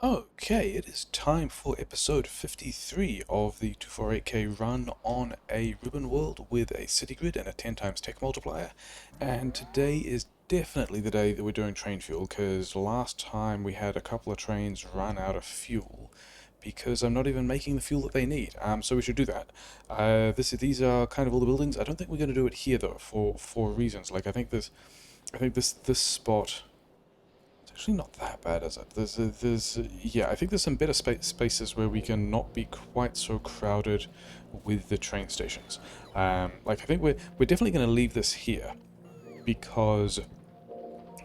Okay, it is time for episode 53 of the 248K run on a ribbon world with a city grid and a 10 times tech multiplier. And today is definitely the day that we're doing train fuel, because last time we had a couple of trains run out of fuel because I'm not even making the fuel that they need. So we should do that. These are kind of all the buildings. I don't think we're going to do it here though, for reasons. Like I think this spot. It's actually not that bad, is it? Yeah, I think there's some better spaces where we can not be quite so crowded with the train stations. Like I think we're definitely going to leave this here because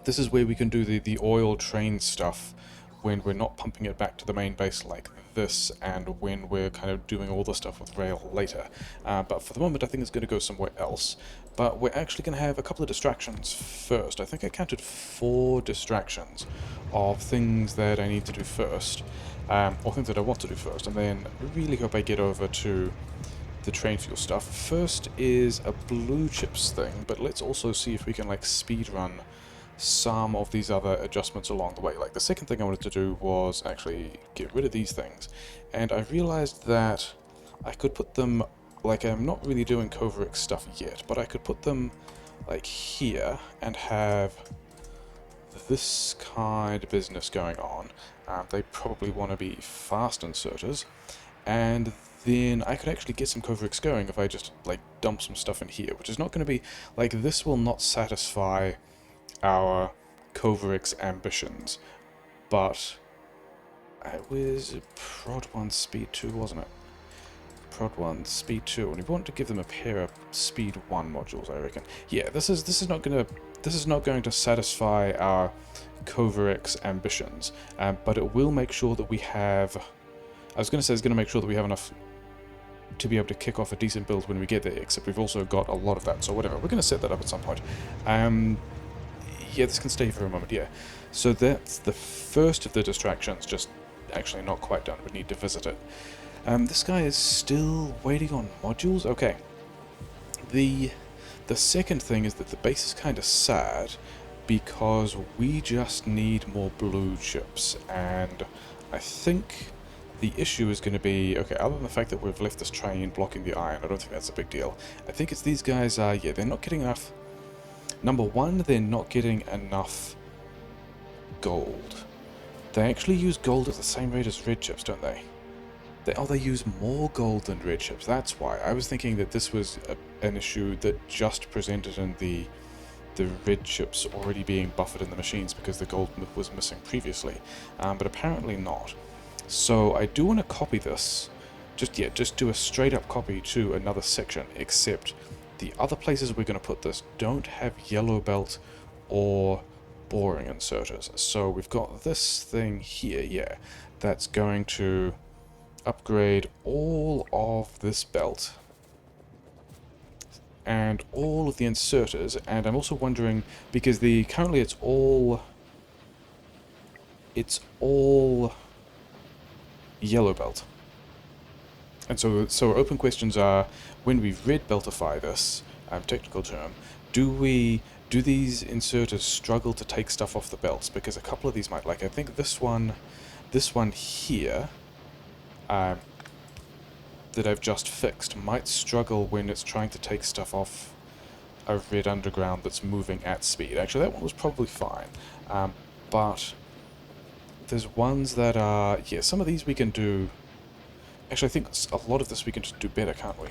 this is where we can do the oil train stuff when we're not pumping it back to the main base like this, and when we're kind of doing all the stuff with rail later. But for the moment I think it's going to go somewhere else. But we're actually going to have a couple of distractions first. I think I counted 4 distractions of things that I need to do first, or things that I want to do first, and then really hope I get over to the train fuel stuff. First is a blue chips thing, but let's also see if we can like speed run some of these other adjustments along the way. Like the second thing I wanted to do was actually get rid of these things, and I realized that I could put them, like I'm not really doing Coverix stuff yet, but I could put them like here and have this kind of business going on. They probably want to be fast inserters, and then I could actually get some Coverix going if I just like dump some stuff in here, which is not going to be like, this will not satisfy our Coverix ambitions, but it was Prod 1 Speed 2, wasn't it? Prod 1 Speed 2, and we want to give them a pair of Speed 1 modules, I reckon. Yeah, this is not going to satisfy our Coverix ambitions, but it will make sure that we have. I was going to say it's going to make sure that we have enough to be able to kick off a decent build when we get there, except we've also got a lot of that, so whatever. We're going to set that up at some point. Yeah, this can stay for a moment, yeah. So that's the first of the distractions, just actually not quite done. We need to visit it. This guy is still waiting on modules? Okay. The second thing is that the base is kind of sad because we just need more blue chips, and I think the issue is going to be, okay, other than the fact that we've left this train blocking the iron, I don't think that's a big deal. I think it's these guys, yeah, they're not getting enough. Number one, they're not getting enough gold. They actually use gold at the same rate as red chips, don't they? They use more gold than red chips, that's why. I was thinking that this was an issue that just presented in the red chips already being buffered in the machines because the gold was missing previously, but apparently not. So I do want to copy this, just do a straight up copy to another section, except the other places we're going to put this don't have yellow belt or boring inserters. So we've got this thing here, yeah, that's going to upgrade all of this belt and all of the inserters, and I'm also wondering, because currently it's all yellow belt. And so our open questions are, when we red beltify this, technical term, do these inserters struggle to take stuff off the belts? Because a couple of these might, like I think this one here, that I've just fixed, might struggle when it's trying to take stuff off a red underground that's moving at speed. Actually, that one was probably fine, but there's ones that are, yeah, some of these we can do. Actually, I think a lot of this we can just do better, can't we?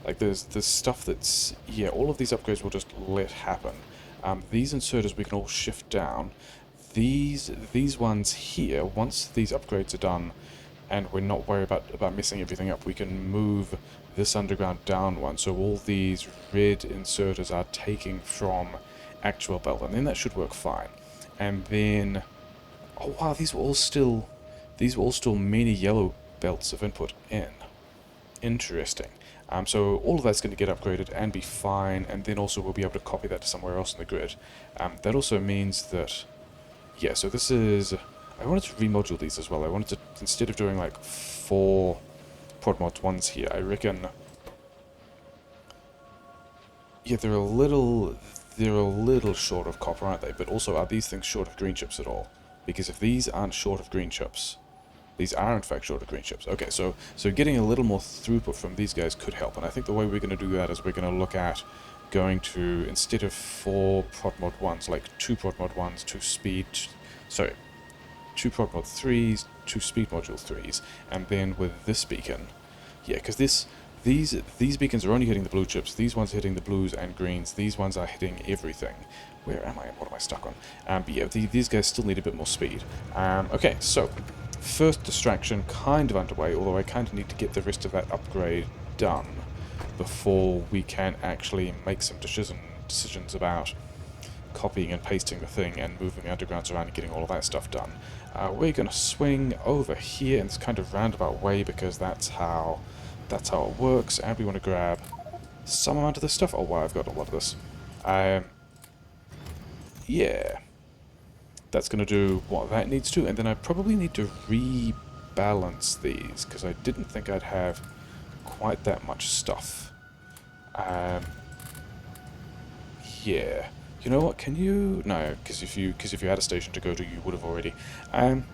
Like, there's stuff that's, yeah, all of these upgrades we'll just let happen. These inserters we can all shift down. These ones here, once these upgrades are done, and we're not worried about messing everything up, we can move this underground down one, so all these red inserters are taking from actual belt, and then that should work fine. And then, oh wow, these were all still many yellow belts of input in. Interesting. So all of that's going to get upgraded and be fine, and then also we'll be able to copy that to somewhere else in the grid. That also means that, yeah, so this is, I wanted to remodule these as well. I wanted to, instead of doing like 4 prod mod 1s here, I reckon, yeah, they're a little short of copper, aren't they? But also, are these things short of green chips at all? Because if these aren't short of green chips, these are in fact short of green chips. Okay, so getting a little more throughput from these guys could help, and I think the way we're going to do that is we're going to look at going to, instead of 4 prod mod 1s, like 2 prod mod 1s, 2 speed, sorry, 2 prod mod 3s, 2 speed module 3s, and then with this beacon, yeah, because these beacons are only hitting the blue chips, these ones are hitting the blues and greens, these ones are hitting everything. Where am I? What am I stuck on? But yeah, these guys still need a bit more speed. Okay, so first distraction kind of underway, although I kind of need to get the rest of that upgrade done before we can actually make some decisions about copying and pasting the thing and moving the undergrounds around and getting all of that stuff done. We're going to swing over here in this kind of roundabout way because that's how it works, and we want to grab some amount of this stuff. Oh wow, I've got a lot of this. Yeah, that's going to do what that needs to, and then I probably need to rebalance these because I didn't think I'd have quite that much stuff. Yeah. You know what, can you... No, because if you had a station to go to, you would have already. But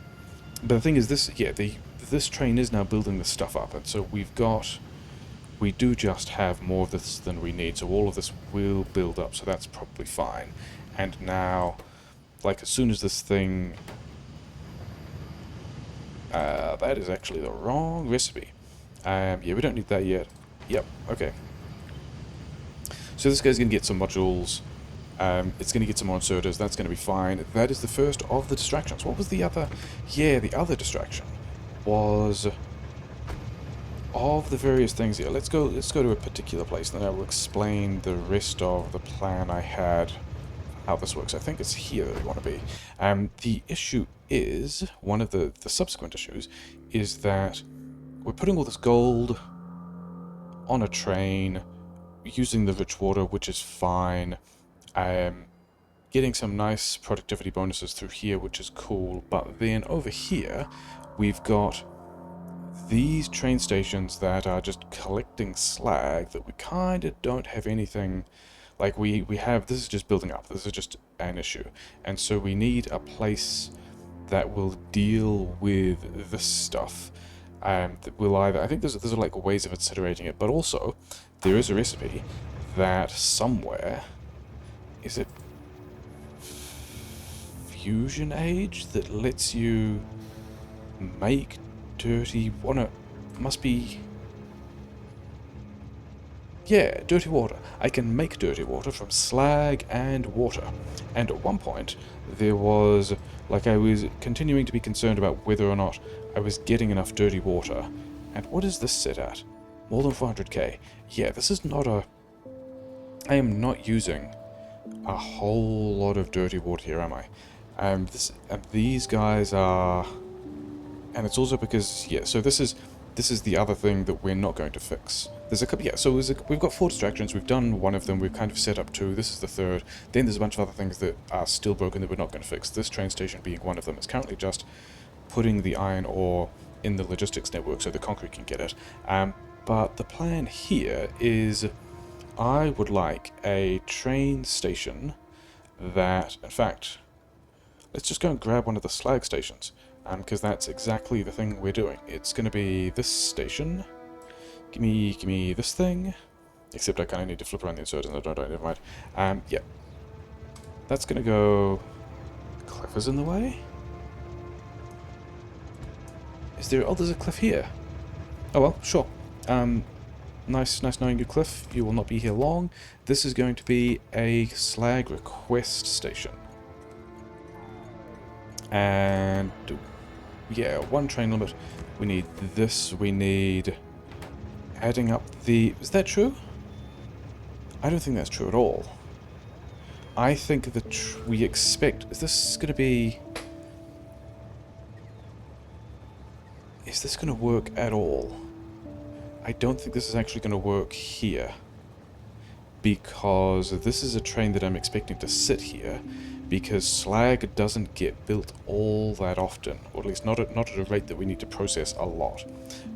the thing is, this train is now building this stuff up, and so we do just have more of this than we need, so all of this will build up, so that's probably fine. And now, like, as soon as this thing... that is actually the wrong recipe. Yeah, we don't need that yet. Yep, okay. So this guy's going to get some modules. It's going to get some more inserters. That's going to be fine. That is the first of the distractions. What was the other? Yeah, the other distraction was of the various things here. Let's go to a particular place, and then I will explain the rest of the plan I had, how this works. I think it's here that we want to be. The issue is, one of the subsequent issues, is that we're putting all this gold on a train, using the rich water, which is fine. Getting some nice productivity bonuses through here, which is cool, but then over here we've got these train stations that are just collecting slag that we kind of don't have anything, like we have, this is just building up, this is just an issue, and so we need a place that will deal with this stuff. That will either, I think there's like ways of incinerating it, but also there is a recipe that somewhere, is it Fusion Age, that lets you make dirty water? Must be, yeah, dirty water. I can make dirty water from slag and water. And at one point there was, like, I was continuing to be concerned about whether or not I was getting enough dirty water. And what is this set at? More than 400k. Yeah, this is not a... I am not using a whole lot of dirty water here, am I? These guys are... And it's also because, yeah, so this is the other thing that we're not going to fix. There's a couple, yeah, so we've got 4 distractions, we've done one of them, we've kind of set up 2, this is the 3rd, then there's a bunch of other things that are still broken that we're not going to fix. This train station being one of them. It's currently just putting the iron ore in the logistics network so the concrete can get it. But the plan here is I would like a train station that, in fact, let's just go and grab one of the slag stations, because that's exactly the thing we're doing. It's going to be this station. Give me this thing. Except I kind of need to flip around the inserters. No, don't, never mind. Yeah. That's going to go... Cliff is in the way? Is there... Oh, there's a cliff here. Oh well, sure. Nice knowing you, Cliff. You will not be here long. This is going to be a slag request station. And... yeah, 1 train limit. We need this. We need... adding up the... Is that true? I don't think that's true at all. I think that we expect... Is this going to be... Is this going to work at all? I don't think this is actually going to work here. Because this is a train that I'm expecting to sit here. Because slag doesn't get built all that often. Or at least not at a rate that we need to process a lot.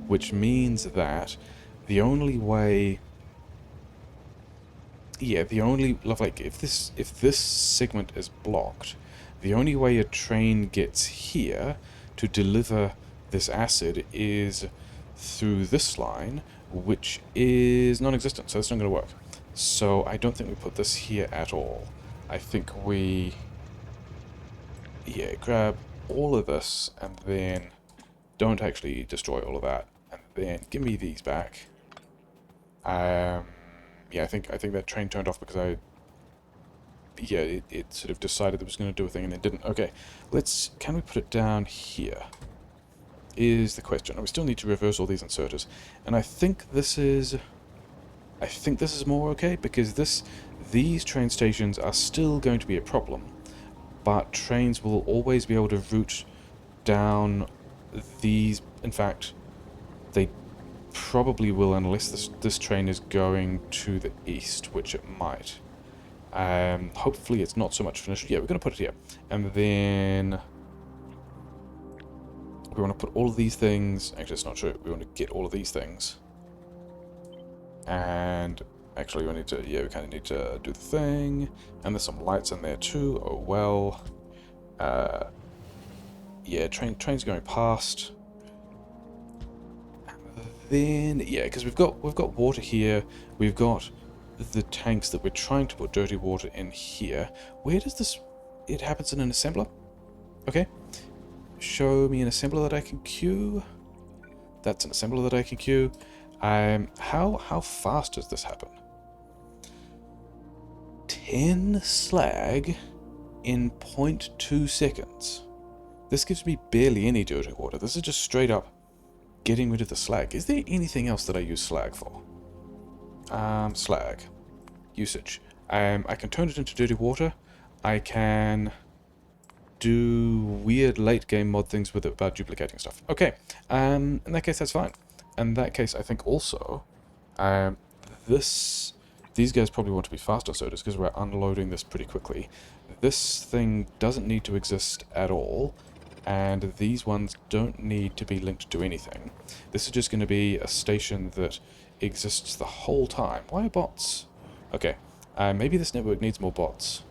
Which means that the only way... Yeah, the only... Like, if this segment is blocked, The only way a train gets here to deliver this acid is through this line, which is non-existent, so it's not going to work. So I don't think we put this here at all. I think we... yeah, grab all of this, and then don't actually destroy all of that, and then give me these back. Yeah, I think that train turned off because yeah, it sort of decided it was going to do a thing and then didn't. Okay, can we put it down here? Is the question. And we still need to reverse all these inserters, and I think this is more okay, because these train stations are still going to be a problem, but trains will always be able to route down these. In fact, they probably will, unless this train is going to the east, which it might. Hopefully it's not so much finished. Yeah, we're going to put it here. And then we want to put all of these things... actually, it's not true. We want to get all of these things. And actually, we need to... yeah, we kind of need to do the thing. And there's some lights in there too. Oh, well. Yeah, train's going past. And then... yeah, because we've got water here. We've got the tanks that we're trying to put dirty water in here. Where does this... it happens in an assembler? Okay. Show me an assembler that I can queue. That's an assembler that I can queue. How fast does this happen? 10 slag in 0.2 seconds. This gives me barely any dirty water. This is just straight up getting rid of the slag. Is there anything else that I use slag for? Slag. Usage. I can turn it into dirty water. I can do weird late game mod things with it about duplicating stuff. Okay, in that case that's fine. In that case I think also these guys probably want to be faster sorters because we're unloading this pretty quickly. This thing doesn't need to exist at all, and these ones don't need to be linked to anything. This is just going to be a station that exists the whole time. Why are bots? Okay, maybe this network needs more bots.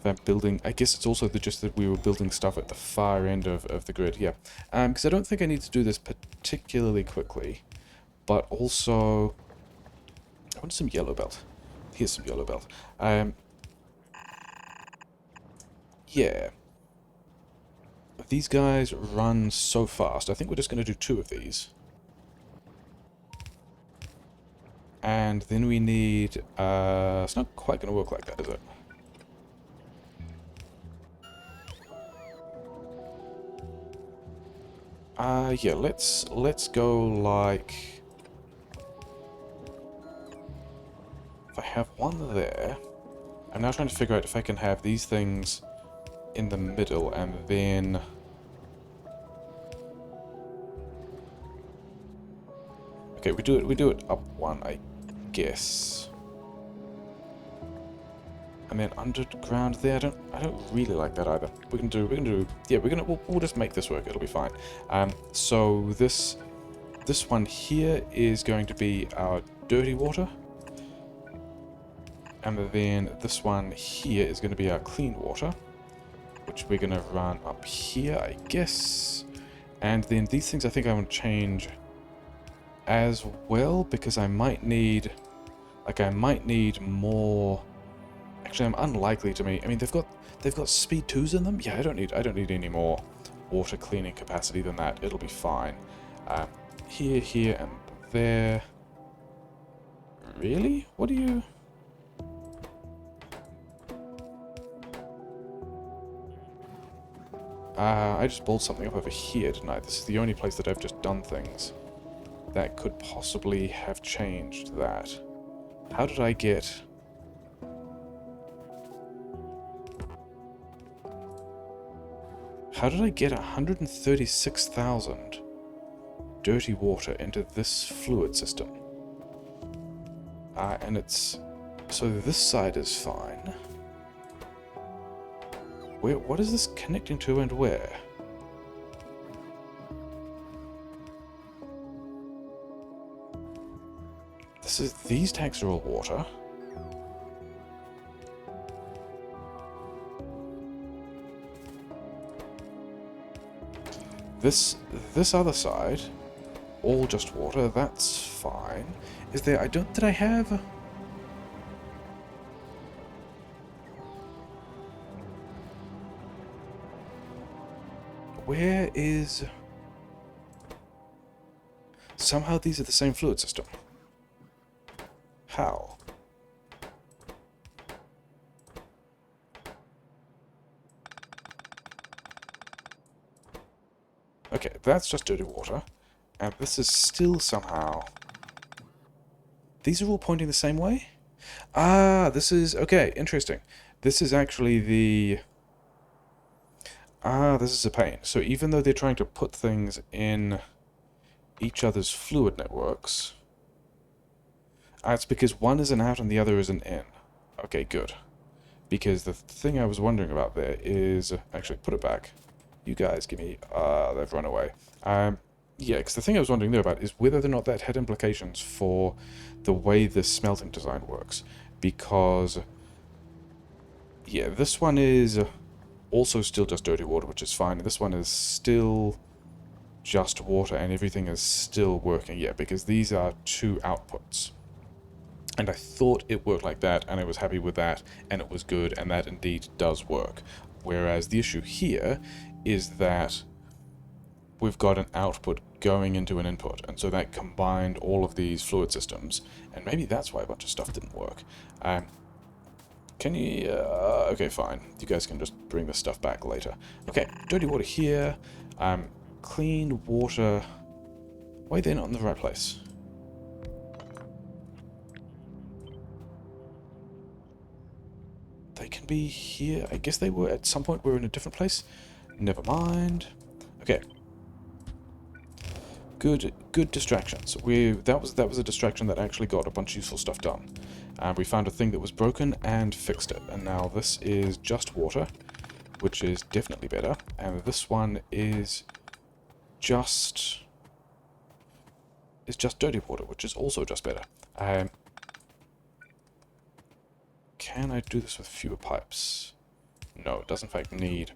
That building, I guess it's also just that we were building stuff at the far end of the grid, yeah. Because I don't think I need to do this particularly quickly, but also, I want some yellow belt. Here's some yellow belt. Yeah. These guys run so fast. I think we're just going to do 2 of these. And then we need, it's not quite going to work like that, is it? Yeah, let's go like... if I have one there... I'm now trying to figure out if I can have these things in the middle and then... okay, we do it up one, I guess. And then underground there, I don't really like that either. We'll just make this work, it'll be fine. So this one here is going to be our dirty water. And then this one here is going to be our clean water, which we're going to run up here, I guess. And then these things I think I want to change as well, because I might need more. Actually, I'm unlikely to me. I mean, they've got speed 2s in them. Yeah, I don't need any more water cleaning capacity than that. It'll be fine. Here, and there. Really? What do you? I just balled something up over here, didn't I? This is the only place that I've just done things that could possibly have changed that. How did I get... how did I get 136,000 dirty water into this fluid system? And it's... so this side is fine. What is this connecting to and where? These tanks are all water. This this other side, all just water, that's fine. Is there, did I have... Where is... Somehow these are the same fluid system. How? Okay, that's just dirty water. And this is still somehow... These are all pointing the same way? Ah, this is... Okay, interesting. This is actually the... Ah, this is a pain. So even though they're trying to put things in each other's fluid networks, it's because one is an out and the other is an in. Okay, good. Because the thing I was wondering about there is... Actually, put it back. You guys give me... they've run away. Yeah, because the thing I was wondering there about is whether or not that had implications for the way the smelting design works. Because... Yeah, this one is also still just dirty water, which is fine. This one is still just water and everything is still working. Yeah, because these are two outputs. And I thought it worked like that, and I was happy with that, and it was good, and that indeed does work. Whereas the issue here is that we've got an output going into an input, and so that combined all of these fluid systems, and maybe that's why a bunch of stuff didn't work. Can you... okay, fine. You guys can just bring this stuff back later. Okay, dirty water here. Clean water... Why are they not in the right place? They can be here. I guess they were at some point. We're in a different place. Never mind. Okay. Good distractions. That was a distraction that actually got a bunch of useful stuff done. And we found a thing that was broken and fixed it. And now this is just water, which is definitely better. And this one is just dirty water, which is also just better. Can I do this with fewer pipes? No, it does in fact need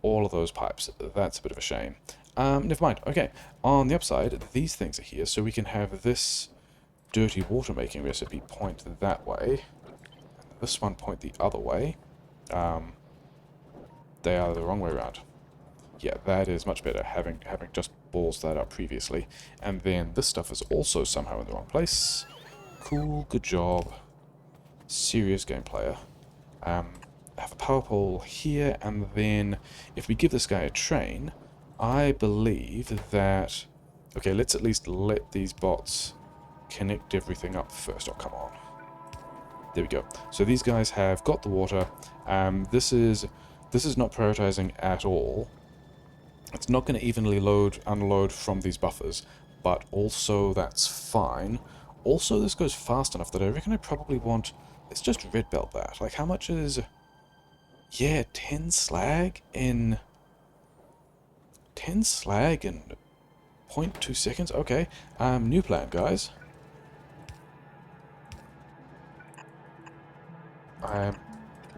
all of those pipes. That's a bit of a shame. Never mind. Okay, on the upside, these things are here, so we can have this dirty water making recipe point that way. This one point the other way. They are the wrong way around. Yeah, that is much better, having just balls that up previously. And then this stuff is also somehow in the wrong place. Cool, good job. Serious game player. Have a power pole here, and then if we give this guy a train, I believe that... Okay, let's at least let these bots connect everything up first. Oh, come on. There we go. So these guys have got the water. This is not prioritizing at all. It's not going to evenly unload from these buffers, but also that's fine. Also, this goes fast enough that I reckon I probably want... Let's just red belt that. Like, how much is... Yeah, 10 slag in... 10 slag in 0.2 seconds? Okay. New plan, guys.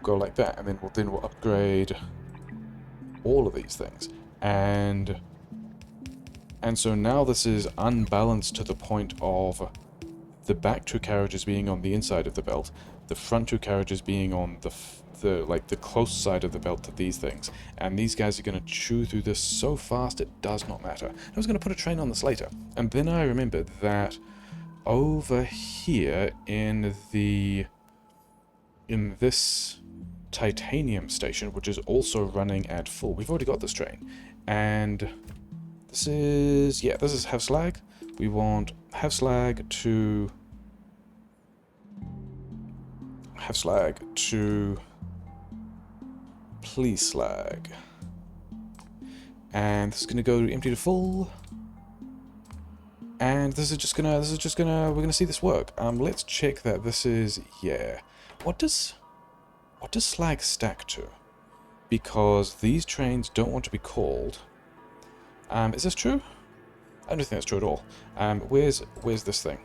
Go like that, and then we'll upgrade all of these things. And so now this is unbalanced to the point of the back two carriages being on the inside of the belt, the front two carriages being on the close side of the belt to these things, and these guys are going to chew through this so fast it does not matter. I was going to put a train on this later, and then I remembered that over here in this titanium station, which is also running at full, we've already got this train, and this is have slag. We want have slag to please slag, and this is gonna go empty to full, and we're gonna see this work. Let's check that this is, yeah. What does slag stack to? Because these trains don't want to be called. Is this true? I don't think that's true at all. Where's this thing?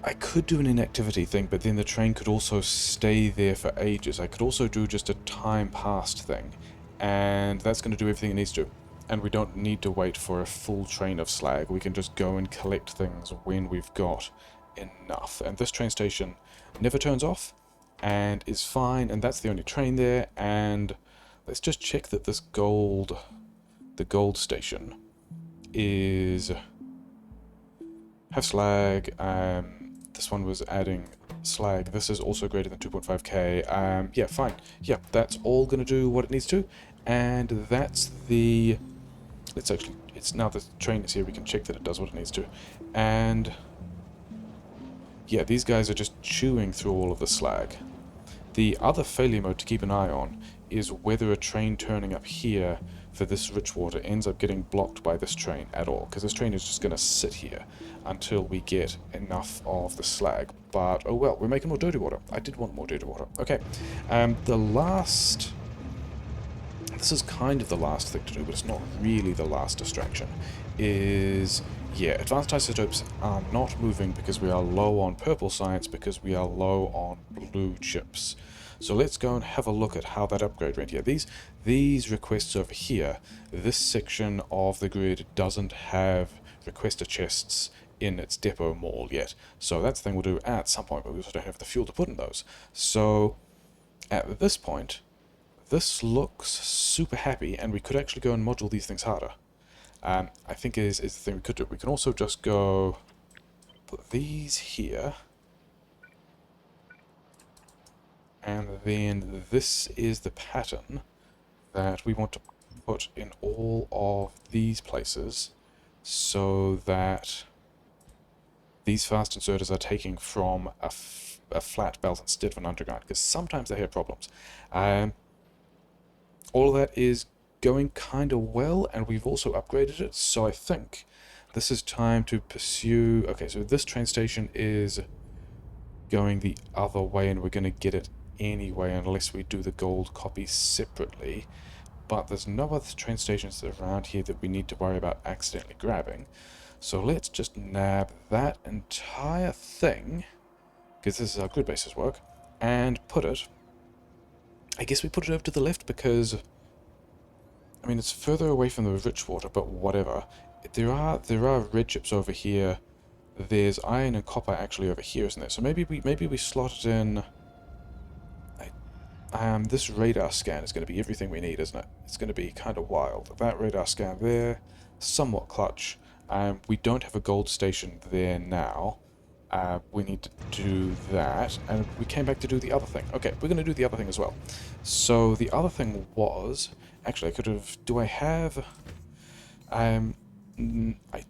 I could do an inactivity thing, but then the train could also stay there for ages. I could also do just a time passed thing. and that's going to do everything it needs to. And we don't need to wait for a full train of slag. We can just go and collect things when we've got enough. And this train station never turns off and is fine, and that's the only train there. And let's just check that this gold, the gold station, is have slag. This one was adding slag. This is also greater than 2.5k. Yeah, fine. Yeah, that's all going to do what it needs to. And that's the... Let's actually... It's now the train is here, we can check that it does what it needs to. And... yeah, these guys are just chewing through all of the slag. The other failure mode to keep an eye on is whether a train turning up here for this rich water ends up getting blocked by this train at all, because this train is just going to sit here until we get enough of the slag. But, oh well, we're making more dirty water. I did want more dirty water. Okay, the last... This is kind of the last thing to do, but it's not really the last distraction, is... yeah, advanced isotopes are not moving because we are low on purple science, because we are low on blue chips. So let's go and have a look at how that upgrade went here. These requests over here, this section of the grid doesn't have requester chests in its depot mall yet. So that's the thing we'll do at some point, but we also don't have the fuel to put in those. So at this point, this looks super happy, and we could actually go and module these things harder. I think is the thing we could do. We can also just go put these here, and then this is the pattern that we want to put in all of these places, so that these fast inserters are taking from a flat belt instead of an underground, because sometimes they have problems. All of that is going kind of well, and we've also upgraded it, so I think this is time to pursue... Okay, so this train station is going the other way, and we're going to get it anyway unless we do the gold copy separately. But there's no other train stations around here that we need to worry about accidentally grabbing. So let's just nab that entire thing, because this is how grid bases work, and put it... I guess we put it over to the left because... I mean, it's further away from the rich water, but whatever. There are red chips over here. There's iron and copper actually over here, isn't there? So maybe we slot it in... this radar scan is going to be everything we need, isn't it? It's going to be kind of wild. That radar scan there, somewhat clutch. We don't have a gold station there now. We need to do that, and we came back to do the other thing. Okay, we're going to do the other thing as well. So the other thing was... Actually, I could have... Do I have... I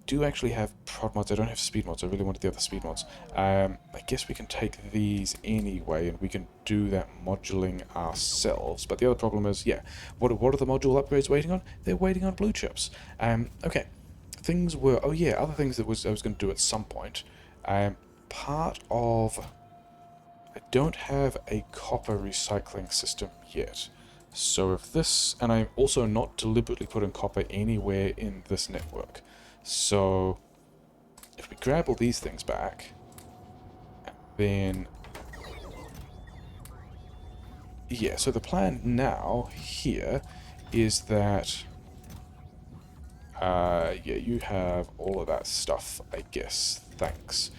do actually have prod mods. I don't have speed mods. I really wanted the other speed mods. I guess we can take these anyway, and we can do that moduling ourselves. But the other problem is, yeah, what are the module upgrades waiting on? They're waiting on blue chips. Okay, things were... Oh yeah, other things that I was going to do at some point. Part of... I don't have a copper recycling system yet. So if this... And I'm also not deliberately putting copper anywhere in this network. So if we grab all these things back, then... yeah, so the plan now here is that... yeah, you have all of that stuff, I guess. Thanks.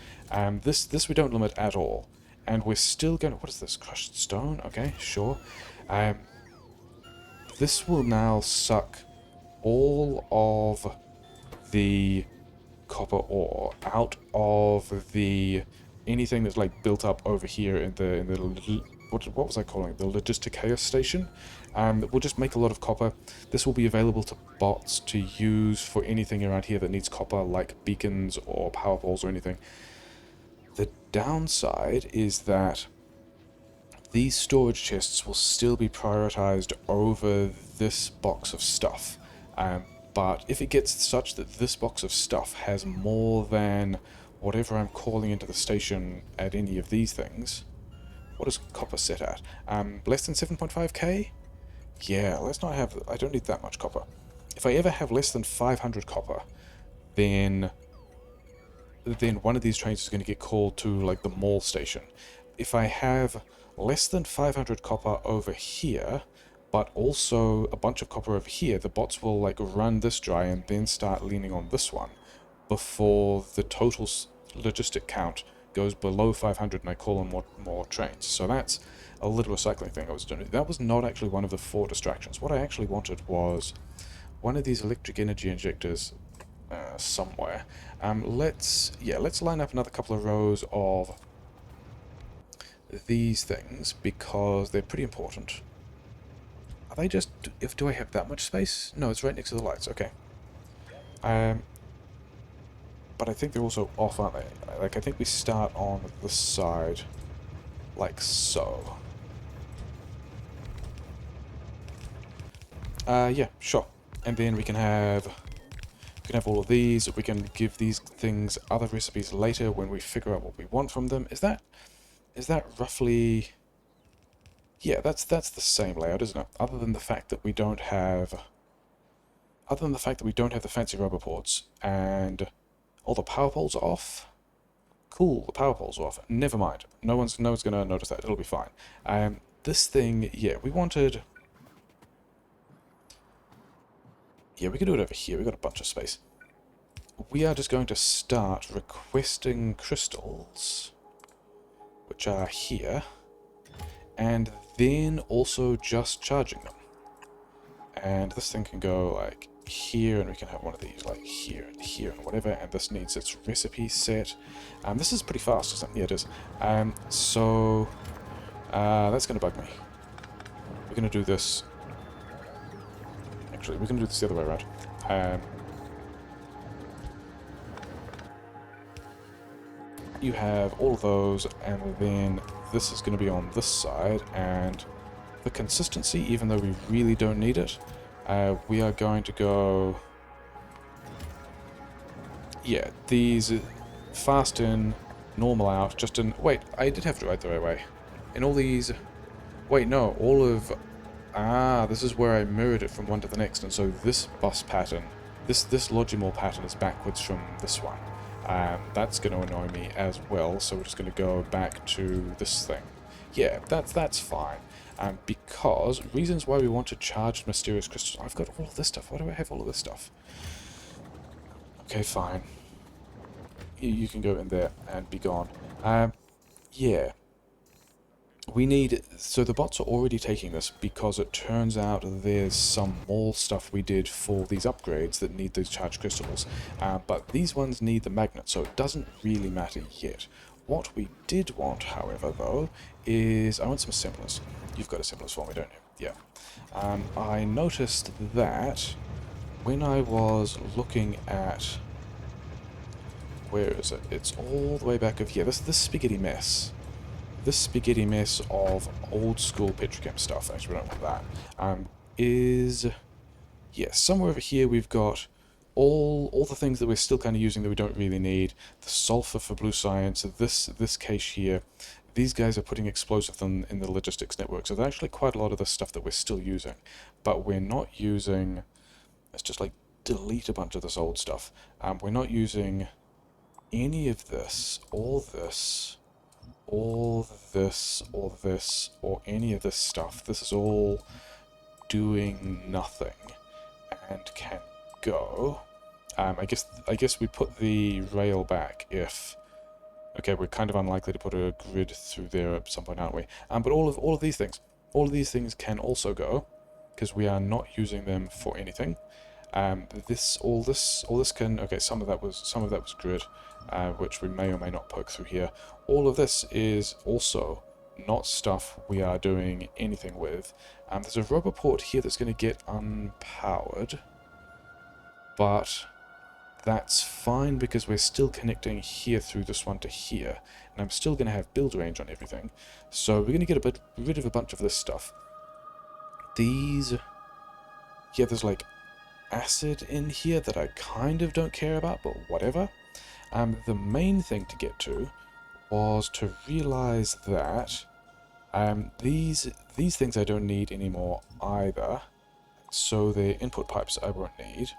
This we don't limit at all. And we're still going to... What is this? Crushed stone? Okay, sure. This will now suck all of the copper ore out of the... anything that's like built up over here in the what was I calling it? The logistic chaos station. We'll just make a lot of copper. This will be available to bots to use for anything around here that needs copper, like beacons or power poles or anything. The downside is that these storage chests will still be prioritized over this box of stuff. But if it gets such that this box of stuff has more than whatever I'm calling into the station at any of these things... What is copper set at? Less than 7.5k? Yeah, let's not have... I don't need that much copper. If I ever have less than 500 copper, then one of these trains is going to get called to, like, the mall station. If I have less than 500 copper over here, but also a bunch of copper over here. The bots will like run this dry and then start leaning on this one before the total logistic count goes below 500 and I call in more trains. So that's a little recycling thing I was doing. That was not actually one of the 4 distractions. What I actually wanted was one of these electric energy injectors somewhere. Let's line up another couple of rows of these things because they're pretty important. Are they just... do I have that much space? No, it's right next to the lights. Okay. But I think they're also off, aren't they? Like, I think we start on the side, like so. Yeah, sure. And then we can have all of these. We can give these things other recipes later when we figure out what we want from them. Is that roughly... Yeah, that's the same layout, isn't it? Other than the fact that we don't have the fancy rubber ports and all the power poles are off. Cool, the power poles are off. Never mind. No one's gonna notice that. It'll be fine. This thing, yeah, we wanted... Yeah, we can do it over here. We've got a bunch of space. We are just going to start requesting crystals, which are here, and then also just charging them. And this thing can go like here, and we can have one of these like here and here and whatever, and this needs its recipe set. This is pretty fast, isn't it? Yeah, it is. So that's going to bug me. We're going to do this... Actually, we're going to do this the other way around. You have all of those, and then this is going to be on this side, and the consistency, even though we really don't need it, we are going to go... Yeah, these fast in, normal out, just in... Wait, I did have to write the right way. In all these... Wait, no, all of... Ah, this is where I mirrored it from one to the next, and so this bus pattern, this Logimore pattern is backwards from this one. That's going to annoy me as well, so we're just going to go back to this thing. Yeah, that's fine. Because reasons why we want to charge mysterious crystals. I've got all of this stuff. Why do I have all of this stuff? Okay, fine. You can go in there and be gone. Yeah. We need... So the bots are already taking this because it turns out there's some more stuff we did for these upgrades that need those charged crystals. But these ones need the magnet, so it doesn't really matter yet. What we did want, however, though, is... I want some assemblers. You've got assemblers for me, don't you? Yeah. I noticed that when I was looking at... Where is it? It's all the way back of here. This spaghetti mess. This spaghetti mess of old school petrochem stuff, actually we don't want that, is... Yeah, somewhere over here we've got all the things that we're still kind of using that we don't really need. The sulfur for blue science, this cache here. These guys are putting explosives in the logistics network, so there's actually quite a lot of the stuff that we're still using. But we're not using... Let's just like delete a bunch of this old stuff. We're not using any of this, or this... all this, or this, or any of this stuff. This is all doing nothing and can go. I guess we put the rail back if... Okay, we're kind of unlikely to put a grid through there at some point, aren't we? But all of these things can also go because we are not using them for anything. All this can... Okay, some of that was grid, which we may or may not poke through here. All of this is also not stuff we are doing anything with. There's a rubber port here that's going to get unpowered, but that's fine because we're still connecting here through this one to here, and I'm still going to have build range on everything. So we're going to get rid of a bunch of this stuff. These... Yeah, there's like acid in here that I kind of don't care about, but whatever. The main thing to get to was to realize that these things I don't need anymore either, so the input pipes I won't need.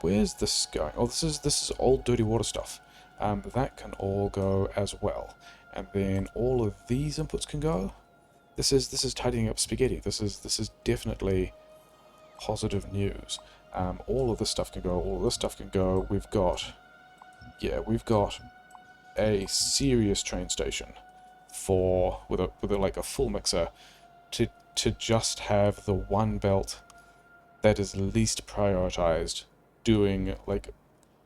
Where's this going? Oh, this is old dirty water stuff. That can all go as well, and then all of these inputs can go. This is tidying up spaghetti. This is definitely positive news. All of this stuff can go. All of this stuff can go. We've got a serious train station for with a like a full mixer to just have the one belt that is least prioritized doing like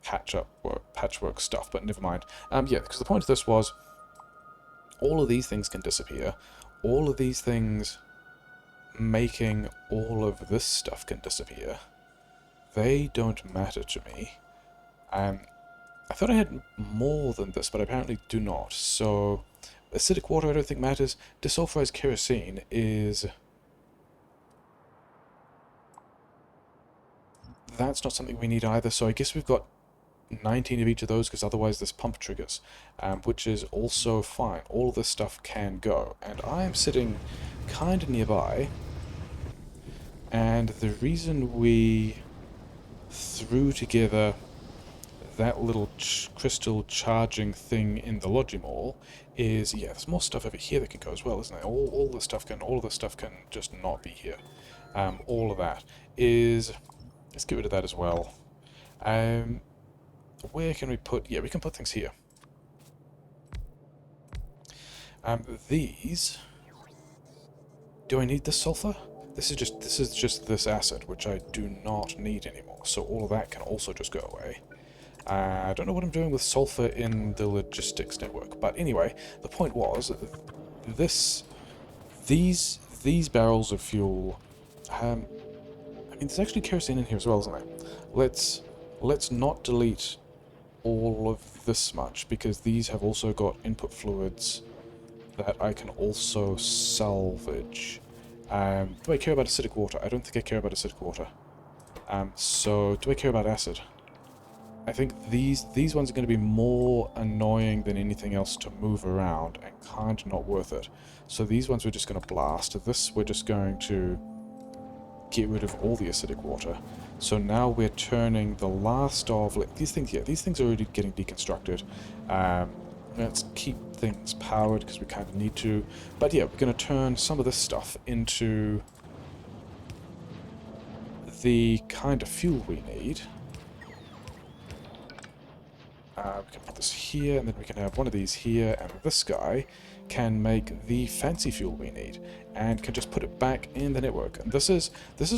patchwork stuff. But never mind. Yeah, because the point of this was all of these things can disappear. All of these things making all of this stuff can disappear. They don't matter to me. I thought I had more than this, but I apparently do not. So, acidic water I don't think matters. Desulfurized kerosene is... That's not something we need either, so I guess we've got 19 of each of those, because otherwise this pump triggers, which is also fine. All of this stuff can go, and I am sitting kind of nearby, and the reason we threw together that little crystal charging thing in the Logimall is, yeah, there's more stuff over here that can go as well, isn't there? All of this stuff can just not be here. All of that is... Let's get rid of that as well. Where can we put... Yeah, we can put things here. These... Do I need this sulfur? This is just this acid, which I do not need anymore. So all of that can also just go away. I don't know what I'm doing with sulfur in the logistics network, but anyway, the point was these barrels of fuel. I mean, there's actually kerosene in here as well, isn't there? Let's not delete all of this much, because these have also got input fluids that I can also salvage. Do I care about acidic water? I don't think I care about acidic water. So do I care about acid? I think these ones are going to be more annoying than anything else to move around and kind of not worth it. So these ones we're just going to blast. This we're just going to get rid of all the acidic water. So now we're turning the last of like, these things. Yeah, these things are already getting deconstructed. Let's keep things powered because we kind of need to. But yeah, we're going to turn some of this stuff into the kind of fuel we need. We can put this here, and then we can have one of these here, and this guy can make the fancy fuel we need, and can just put it back in the network. And this is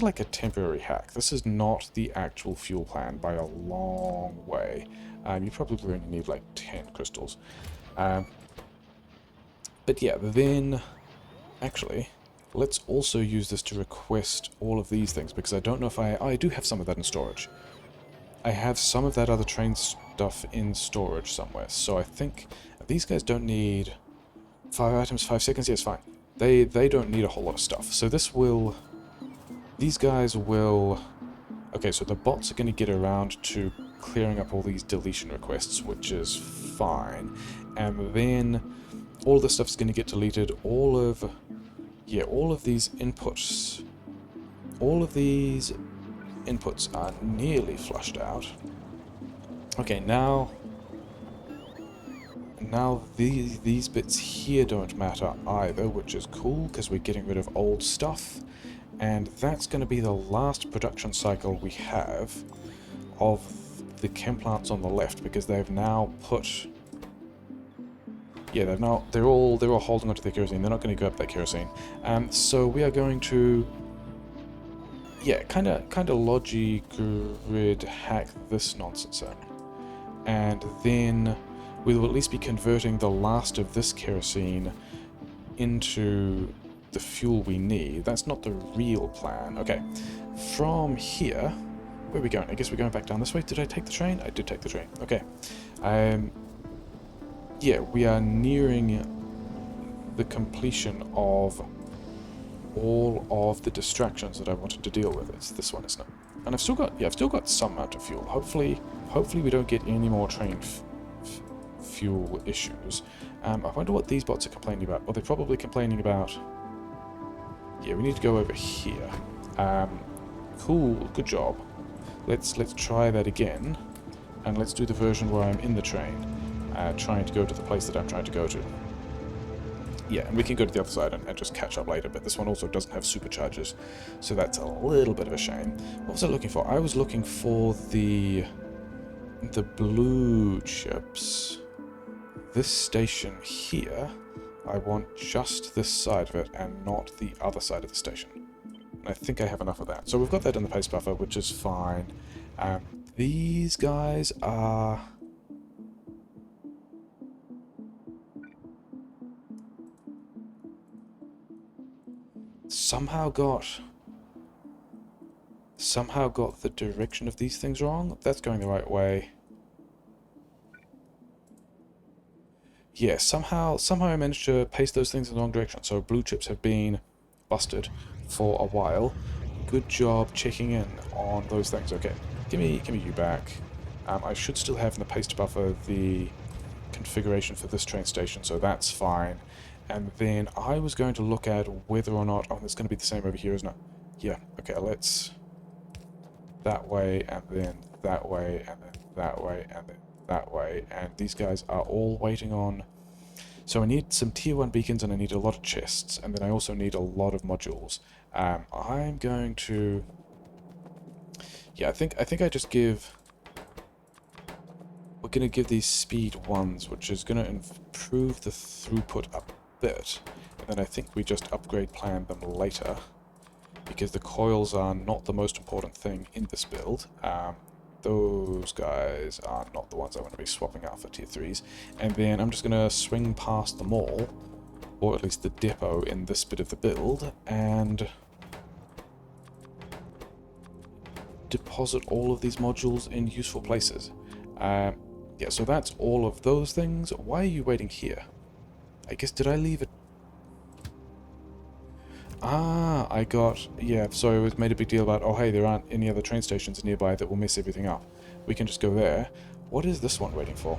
like a temporary hack. This is not the actual fuel plan by a long way. You probably only need like 10 crystals. But yeah, then actually, let's also use this to request all of these things, because I don't know if I do have some of that in storage. I have some of that other train stuff in storage somewhere, so I think these guys don't need 5 items, 5 seconds. Yes, fine. They don't need a whole lot of stuff. So this will... These guys will... Okay, so the bots are going to get around to clearing up all these deletion requests, which is fine. And then all this stuff is going to get deleted. All of these inputs... All of these inputs are nearly flushed out. Okay, now these bits here don't matter either, which is cool because we're getting rid of old stuff, and that's going to be the last production cycle we have of the chem plants on the left, because they've now put... Yeah, they're all holding onto their kerosene. They're not going to go up that kerosene. So we are going to... Yeah, kind of logi grid hack this nonsense in. And then we will at least be converting the last of this kerosene into the fuel we need. That's not the real plan. Okay, from here, where are we going? I guess we're going back down this way. Did I take the train? I did take the train. Okay. Yeah, we are nearing the completion of all of the distractions that I wanted to deal with. It's this one, isn't it? And I've still got some amount of fuel. Hopefully we don't get any more train fuel issues. I wonder what these bots are complaining about. Well, they're probably complaining about... Yeah, we need to go over here. Cool, good job. Let's try that again, and let's do the version where I'm in the train, trying to go to the place that I'm trying to go to. Yeah, and we can go to the other side and just catch up later, but this one also doesn't have superchargers, so that's a little bit of a shame. What was I looking for? I was looking for the blue chips. This station here, I want just this side of it and not the other side of the station. And I think I have enough of that. So we've got that in the paste buffer, which is fine. These guys are... somehow got the direction of these things wrong. That's going the right way. Yeah, somehow I managed to paste those things in the wrong direction. So blue chips have been busted for a while. Good job checking in on those things. Okay, give me you back. I should still have in the paste buffer the configuration for this train station, so that's fine. And then I was going to look at whether or not... oh, it's going to be the same over here, isn't it? Yeah, okay, let's... that way, and then that way, and then that way, and then that way. And these guys are all waiting on... so I need some tier 1 beacons, and I need a lot of chests, and then I also need a lot of modules. I'm going to... yeah, I think I just give... we're going to give these speed 1s, which is going to improve the throughput a bit. And then I think we just upgrade plan them later, because the coils are not the most important thing in this build. Those guys are not the ones I want to be swapping out for tier 3s. And then I'm just going to swing past them all, or at least the depot in this bit of the build, and deposit all of these modules in useful places. Yeah, so that's all of those things. Why are you waiting here? I guess, did I leave it? Ah, I got... yeah, so it was made a big deal about, oh hey, there aren't any other train stations nearby that will mess everything up. We can just go there. What is this one waiting for?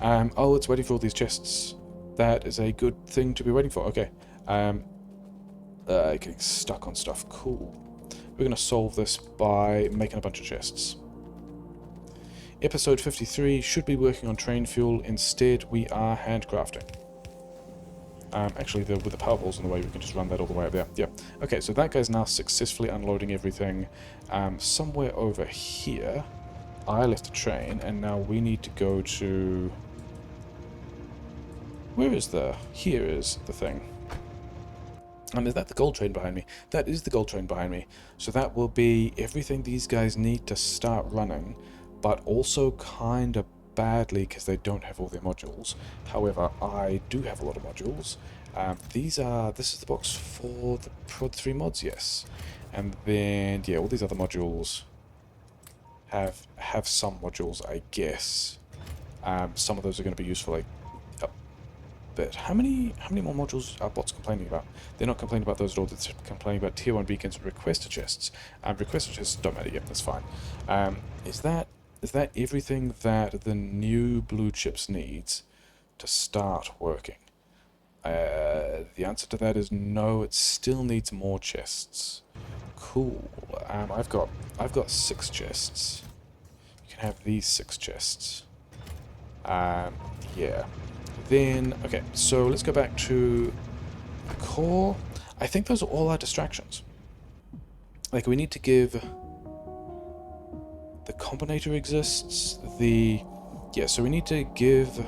Oh, it's waiting for all these chests. That is a good thing to be waiting for. Okay. Getting stuck on stuff. Cool. We're going to solve this by making a bunch of chests. Episode 53 should be working on train fuel. Instead, we are handcrafting. Actually, with the power balls in the way, we can just run that all the way up there. Yeah. Okay, so that guy's now successfully unloading everything. Somewhere over here, I left the train, and now we need to go to... where is the... here is the thing. Is that the gold train behind me? That is the gold train behind me. So that will be everything these guys need to start running, but also kind of badly because they don't have all their modules. However, I do have a lot of modules. This is the box for the Prod 3 mods, yes. And then, yeah, all these other modules have some modules, I guess. Some of those are going to be useful, like, but how many more modules are bots complaining about? They're not complaining about those at all. They're complaining about tier 1 beacons and requester chests. Requester chests don't matter yet. That's fine. Is that everything that the new blue chips needs to start working? The answer to that is no. It still needs more chests. Cool. I've got 6 chests. You can have these 6 chests. Yeah. Then, okay, so let's go back to the core. I think those are all our distractions. Like, we need to give... the combinator exists, yeah, so we need to give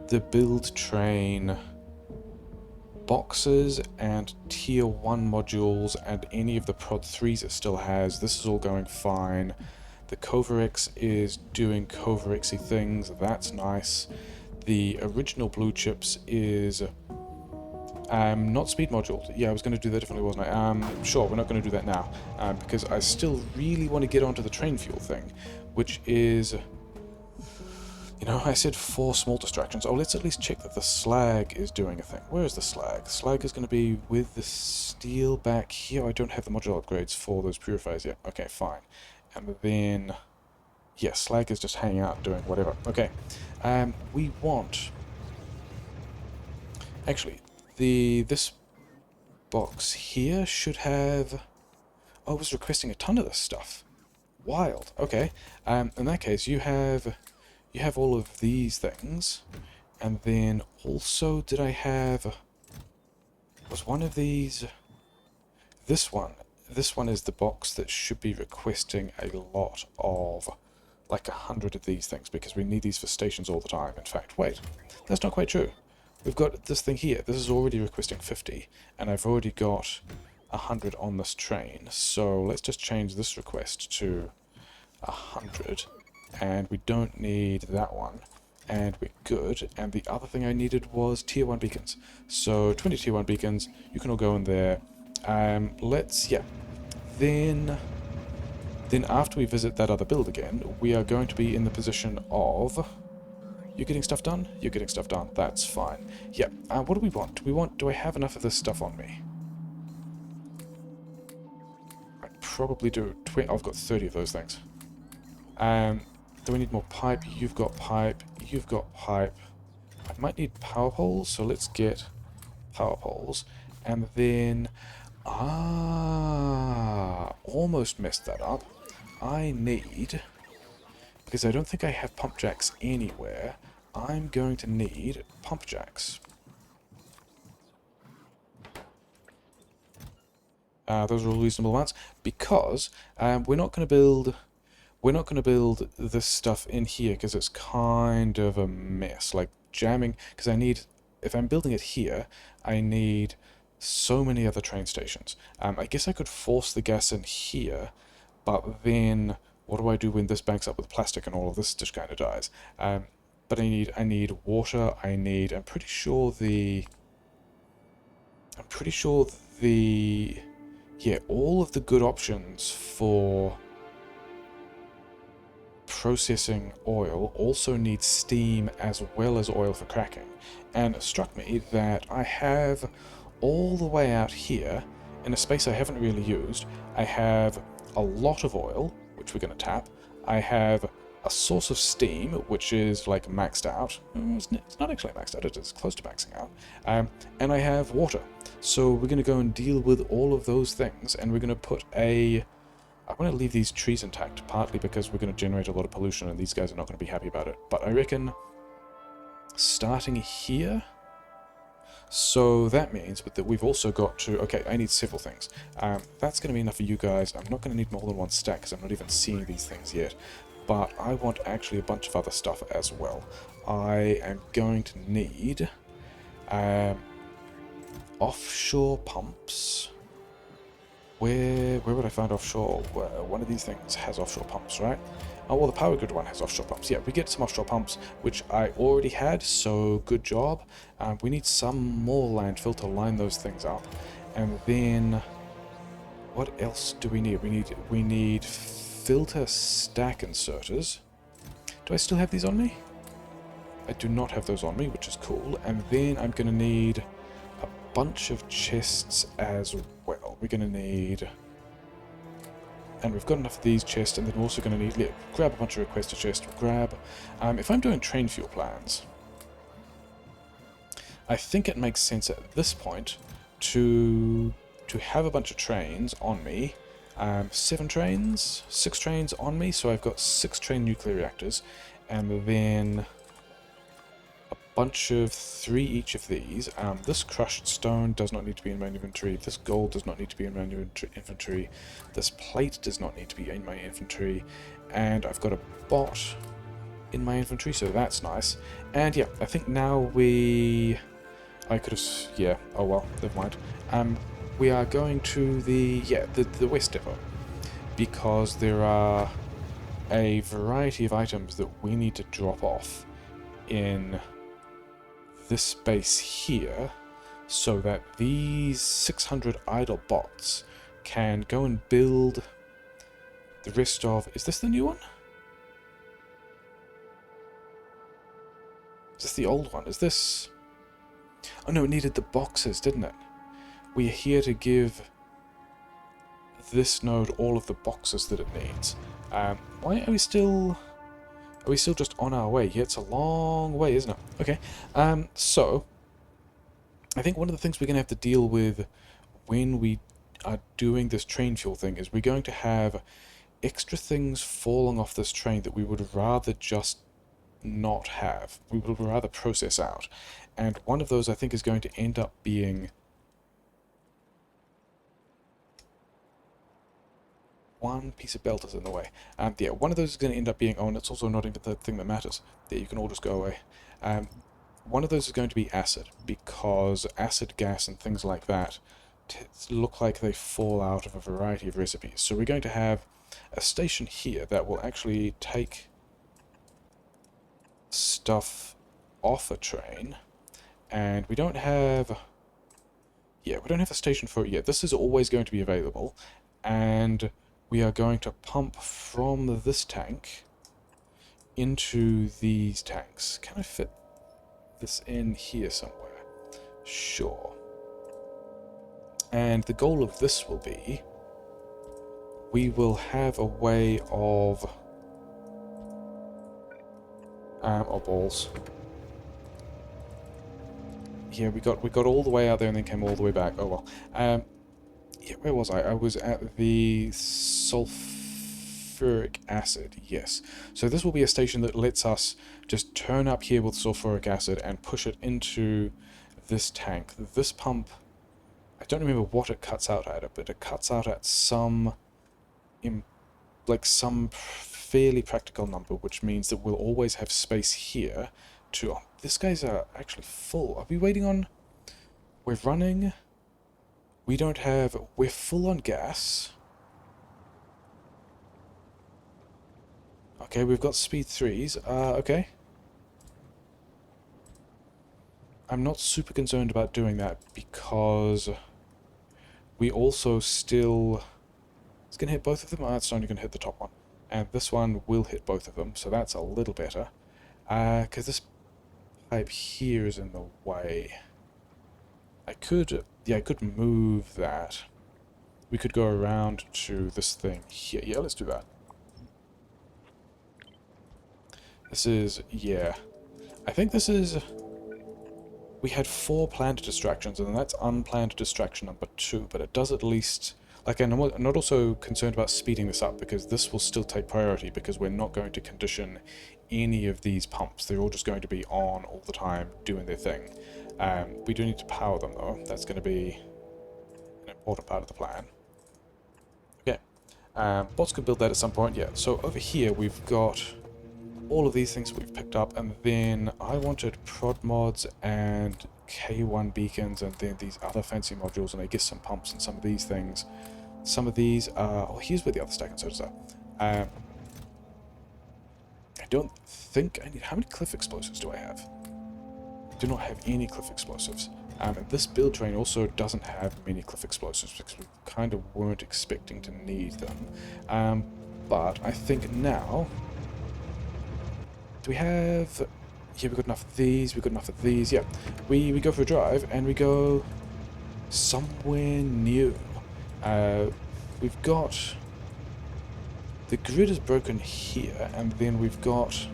the build train boxes and tier 1 modules and any of the prod 3s it still has. This is all going fine. The Coverx is doing Coverx-y things. That's nice. The original blue chips is not speed module. Yeah, I was going to do that differently, wasn't I? Sure, we're not going to do that now, because I still really want to get onto the train fuel thing, which is, you know, I said 4 small distractions. Oh, let's at least check that the slag is doing a thing. Where is the slag? The slag is going to be with the steel back here. I don't have the module upgrades for those purifiers yet. Okay, fine. And then... yeah, slag is just hanging out doing whatever. Okay. We want... actually, this box here should have... oh, it was requesting a ton of this stuff. Wild. Okay. In that case, you have all of these things. And then also, did I have... Was one of these... This one. This one is the box that should be requesting a lot of, like 100 of these things, because we need these for stations all the time. In fact, wait, that's not quite true. We've got this thing here. This is already requesting 50, and I've already got 100 on this train. So let's just change this request to 100, and we don't need that one. And we're good. And the other thing I needed was tier 1 beacons. So 20 tier 1 beacons, you can all go in there. Yeah. Then after we visit that other build again, we are going to be in the position of... You're getting stuff done? You're getting stuff done. That's fine. Yeah, what do we want? Do I have enough of this stuff on me? I probably do. I've got 30 of those things. Do we need more pipe? You've got pipe. You've got pipe. I might need power poles, so let's get power poles. And then... almost messed that up. I need... Because I don't think I have pump jacks anywhere, I'm going to need pump jacks. Those are all reasonable amounts, because we're not going to build this stuff in here because it's kind of a mess. Like jamming, because if I'm building it here, I need so many other train stations. I guess I could force the gas in here, but then what do I do when this banks up with plastic and all of this just kind of dies? But I need water. I'm pretty sure yeah, all of the good options for processing oil also need steam as well as oil for cracking. And it struck me that I have all the way out here, in a space I haven't really used, I have a lot of oil, which we're going to tap. I have a source of steam, which is like maxed out. It's not actually maxed out, it's close to maxing out. And I have water. So we're going to go and deal with all of those things, and we're going to put I want to leave these trees intact, partly because we're going to generate a lot of pollution and these guys are not going to be happy about it. But I reckon starting here... So that means that we've also got to... Okay, I need several things. That's going to be enough for you guys. I'm not going to need more than one stack because I'm not even seeing these things yet. But I want actually a bunch of other stuff as well. I am going to need offshore pumps. Where would I find offshore? One of these things has offshore pumps, right? Oh, well, the power grid one has offshore pumps. Yeah, we get some offshore pumps, which I already had, so good job. We need some more landfill to line those things up. And then... What else do we need? We need filter stack inserters. Do I still have these on me? I do not have those on me, which is cool. And then I'm going to need a bunch of chests as well. We're going to need... And we've got enough of these chests, and then we're also going to need... Yeah, grab a bunch of requester chests. Grab... if I'm doing train fuel plans, I think it makes sense at this point to have a bunch of trains on me. 6 trains on me, so I've got 6 train nuclear reactors, and then a bunch of 3 each of these. This crushed stone does not need to be in my inventory. This gold does not need to be in my inventory. This plate does not need to be in my inventory. And I've got a bot in my inventory, so that's nice. And yeah, I think now I could have... Yeah, oh well, never mind. We are going to the West Depot, because there are a variety of items that we need to drop off in this space here, so that these 600 idle bots can go and build the rest of... Is this the new one? Is this the old one? Is this... Oh no, it needed the boxes, didn't it? We are here to give this node all of the boxes that it needs. Why are we still... Are we still just on our way? Yeah, it's a long way, isn't it? Okay. So, I think one of the things we're going to have to deal with when we are doing this train fuel thing is we're going to have extra things falling off this train that we would rather just not have. We would rather process out. And one of those I think is going to end up being one piece of belt is in the way. Yeah, one of those is going to end up being, oh, and it's also not even the thing that matters. There, you can all just go away. One of those is going to be acid, because acid gas and things like that look like they fall out of a variety of recipes. So we're going to have a station here that will actually take stuff off a train, and we don't have... Yeah, we don't have a station for it yet. This is always going to be available, and we are going to pump from this tank into these tanks. Can I fit this in here somewhere? Sure. And the goal of this will be, we will have a way of... oh, balls. Yeah, we got all the way out there and then came all the way back. Oh well. Yeah, where was I? I was at the sulfuric acid, yes. So this will be a station that lets us just turn up here with sulfuric acid and push it into this tank. This pump, I don't remember what it cuts out at, but it cuts out at some fairly practical number, which means that we'll always have space here to... Oh, this guy's actually full. Are we waiting on... We're running... We don't have... We're full on gas. Okay, we've got speed 3s. Okay. I'm not super concerned about doing that because we also still... It's going to hit both of them. It's only going to hit the top one. And this one will hit both of them, so that's a little better. Because this pipe here is in the way. I could move that. We could go around to this thing here. Yeah, let's do that. This is, yeah. I think this is... We had 4 planned distractions, and that's unplanned distraction number 2, but it does at least... Like, I'm not also concerned about speeding this up, because this will still take priority, because we're not going to condition any of these pumps. They're all just going to be on all the time, doing their thing. We do need to power them, though. That's going to be an important part of the plan. Okay. Bots could build that at some point, yeah. So over here, we've got all of these things we've picked up, and then I wanted prod mods and K1 beacons, and then these other fancy modules, and I guess some pumps and some of these things. Some of these are... Oh, here's where the other stack and sodas are. I don't think I need... How many cliff explosives do I have? I do not have any cliff explosives. And this build train also doesn't have many cliff explosives because we kind of weren't expecting to need them. But I think now... Do we have... Yeah, we've got enough of these, we've got enough of these, yeah. We go for a drive, and we go somewhere new. We've got... The grid is broken here, and then we've got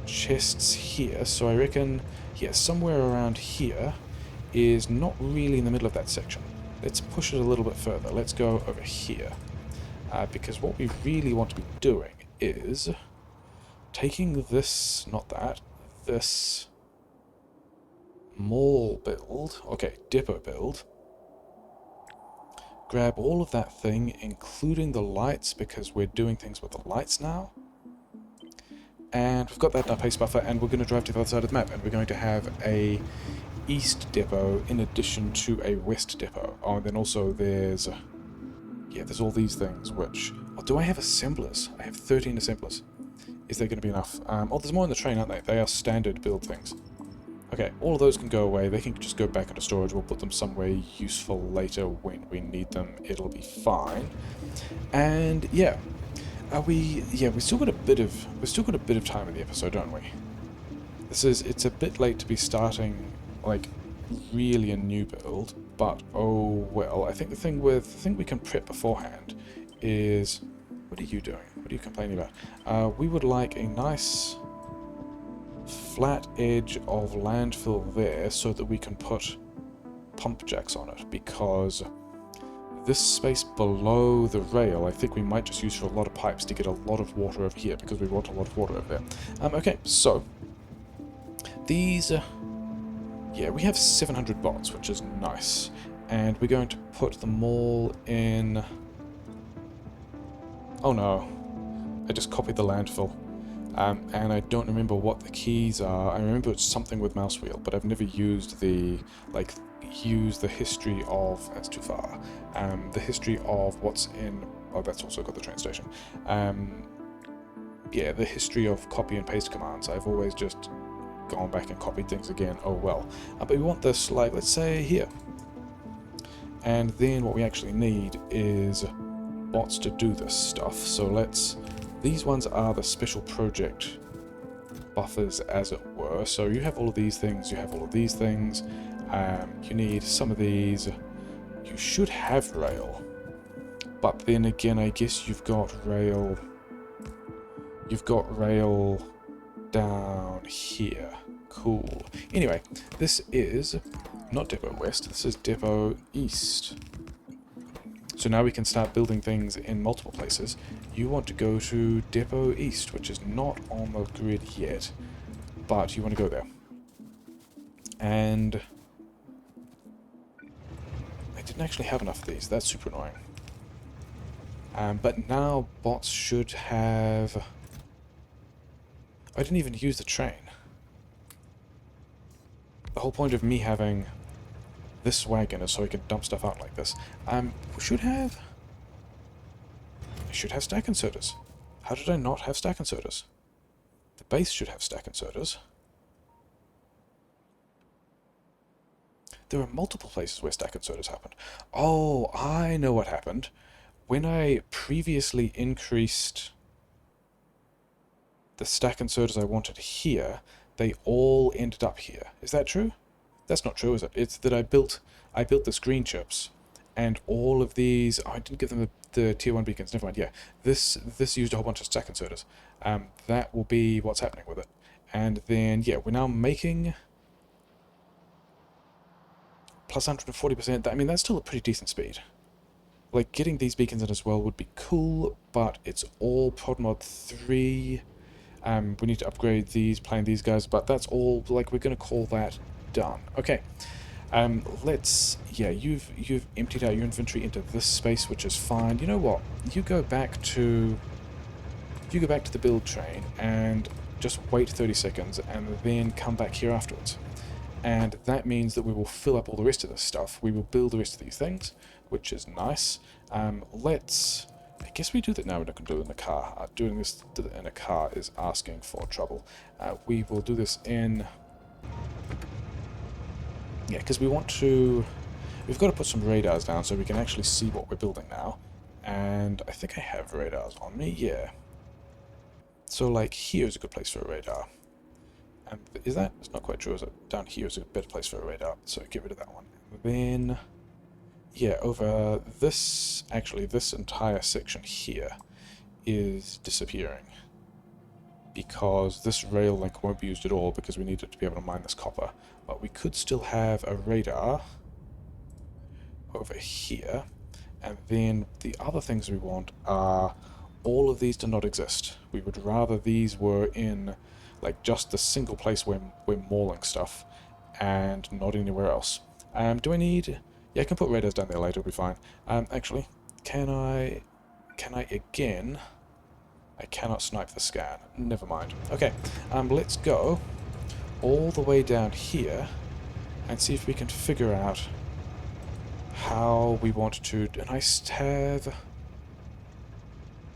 chests here, so I reckon, yeah, somewhere around here is not really in the middle of that section. Let's push it a little bit further. Let's go over here. Because what we really want to be doing is taking this, not that, this mall build, okay, depot build, grab all of that thing, including the lights, because we're doing things with the lights now, and we've got that in our pace buffer, and we're going to drive to the other side of the map, and we're going to have a east depot in addition to a west depot. Oh, and then also there's, yeah, there's all these things, which, oh, do I have assemblers? I have 13 assemblers. Is there going to be enough? Oh, there's more in the train, aren't they? They are standard build things. Okay, all of those can go away. They can just go back into storage. We'll put them somewhere useful later when we need them. It'll be fine. And yeah, we still got a bit of time in the episode, don't we? It's a bit late to be starting like really a new build, but oh well. I think the thing we can prep beforehand is, what are you doing? What are you complaining about? We would like a nice flat edge of landfill there so that we can put pump jacks on it, because this space below the rail, I think we might just use for a lot of pipes to get a lot of water over here, because we want a lot of water over there. Okay, so these, yeah, we have 700 bots, which is nice, and we're going to put them all in. Oh no, I just copied the landfill. And I don't remember what the keys are. I remember it's something with mouse wheel, but I've never used the, like, use the history of, that's too far, the history of what's in, oh, that's also got the train station. Yeah, the history of copy and paste commands. I've always just gone back and copied things again, oh well. But we want this, like, let's say here. And then what we actually need is bots to do this stuff, so let's, these ones are the special project buffers, as it were. So you have all of these things, you have all of these things, you need some of these, you should have rail, but then again I guess you've got rail down here. Cool. Anyway, this is not Depot West, this is Depot East. So now we can start building things in multiple places. You want to go to Depot East, which is not on the grid yet, but you want to go there. And I didn't actually have enough of these. That's super annoying. But now bots should have... I didn't even use the train. The whole point of me having this wagon is so I can dump stuff out like this. I should have stack inserters. How did I not have stack inserters? The base should have stack inserters. There are multiple places where stack inserters happened. Oh, I know what happened. When I previously increased the stack inserters I wanted here, they all ended up here. Is that true? That's not true, is it? It's that I built the screen chips, and all of these... Oh, I didn't give them the tier 1 beacons, never mind, yeah. This used a whole bunch of stack inserters. That will be what's happening with it. And then, yeah, we're now making... plus 140%, I mean, that's still a pretty decent speed. Like, getting these beacons in as well would be cool, but it's all Prod Mod 3. We need to upgrade these, playing these guys, but that's all, like, we're going to call that done. Okay. Let's... Yeah, you've emptied out your inventory into this space, which is fine. You know what? You go back to the build train and just wait 30 seconds and then come back here afterwards. And that means that we will fill up all the rest of this stuff. We will build the rest of these things, which is nice. Let's... I guess we do that now, we're not going to do it in a car. Doing this in a car is asking for trouble. We will do this in... Yeah, because we want to... We've got to put some radars down so we can actually see what we're building now. And I think I have radars on me, yeah. So, like, here's a good place for a radar. And is that? It's not quite true, is it? Down here is a better place for a radar, so get rid of that one. Then... Yeah, over this... Actually, this entire section here is disappearing. Because this rail link won't be used at all because we need it to be able to mine this copper. But we could still have a radar over here. And then the other things we want are all of these to not exist. We would rather these were in like just the single place where we're mauling stuff and not anywhere else. Do I need... Yeah, I can put radars down there later, it'll be fine. Actually, can I again... I cannot snipe the scan. Never mind. Okay, let's go all the way down here and see if we can figure out how we want to... And I have...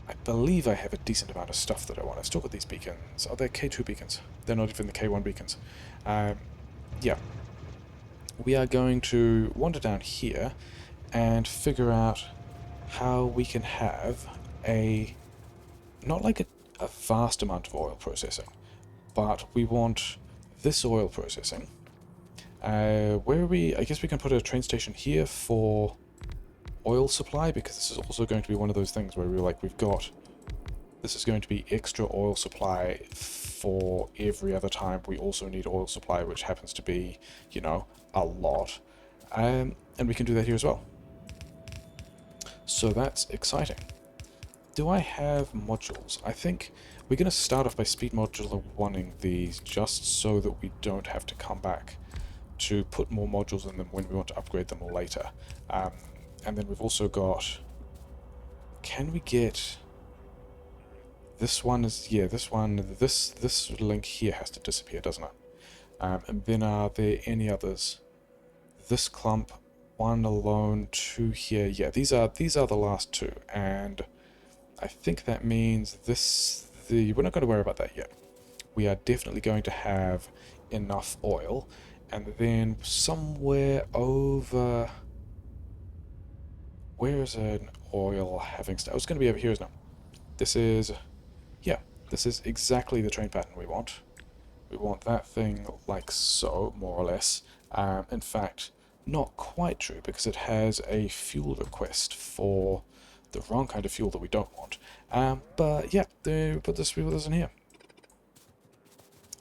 I believe I have a decent amount of stuff that I want. I've still got these beacons. Are they K2 beacons? They're not even the K1 beacons. Yeah. We are going to wander down here and figure out how we can have a... Not like a vast amount of oil processing, but we want this oil processing. Where are we? I guess we can put a train station here for oil supply, because this is also going to be one of those things where we're like, we've got... This is going to be extra oil supply for every other time we also need oil supply, which happens to be, you know, a lot. And we can do that here as well. So that's exciting. Do I have modules? I think we're going to start off by speed modular wanting these just so that we don't have to come back to put more modules in them when we want to upgrade them later. And then we've also got... Can we get... This one is... Yeah, this one... This link here has to disappear, doesn't it? And then are there any others? This clump, one alone, two here. Yeah, these are the last two, and I think that means we're not going to worry about that yet. We are definitely going to have enough oil, and then somewhere over... Where is an oil having... Oh, it's going to be over here, isn't it? This is... Yeah, this is exactly the train pattern we want. We want that thing like so, more or less. In fact, not quite true, because it has a fuel request for the wrong kind of fuel that we don't want. But yeah, we put this in here.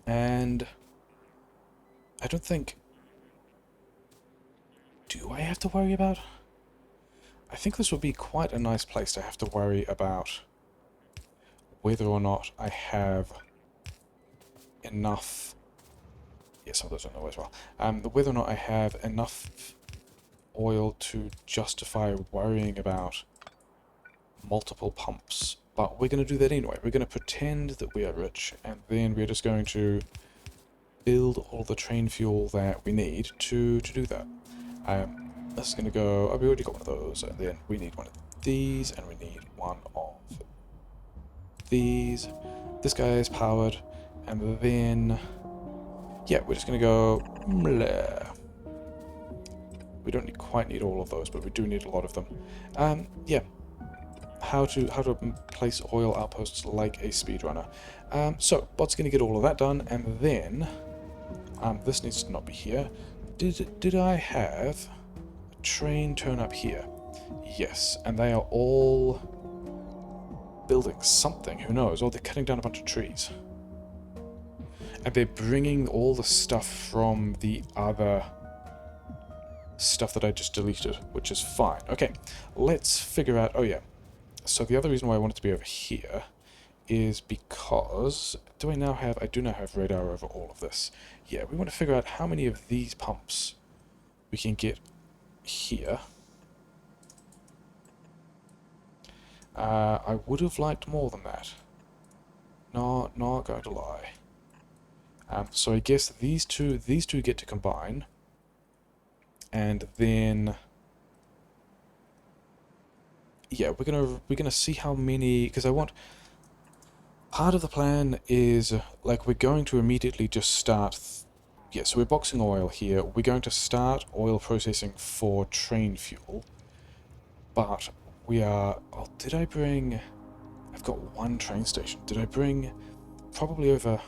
And I don't think... Do I have to worry about... I think this would be quite a nice place to have to worry about whether or not I have enough... Yeah, some of those don't know as well. Whether or not I have enough oil to justify worrying about multiple pumps. But we're going to do that anyway. We're going to pretend that we are rich, and then we're just going to build all the train fuel that we need to do that. This is going to go... Oh, we already got one of those, and then we need one of these, and we need one of these. This guy is powered, and then... Yeah, we're just going to go... Blah. We don't quite need all of those, but we do need a lot of them. Yeah. How to place oil outposts like a speedrunner. So, bot's going to get all of that done, and then... this needs to not be here. Did I have a train turn up here? Yes, and they are all building something, who knows? Or they're cutting down a bunch of trees. And they're bringing all the stuff from the other stuff that I just deleted, which is fine. Okay, let's figure out... Oh yeah, so the other reason why I want it to be over here is because... I do now have radar over all of this. Yeah, we want to figure out how many of these pumps we can get here. I would have liked more than that. Not going to lie. So I guess these two get to combine, and then yeah, we're gonna see how many, because I want... Part of the plan is, like, we're going to immediately just start... Yeah, so we're boxing oil here. We're going to start oil processing for train fuel. But we are... Oh, did I bring... I've got one train station. Did I bring... Probably over...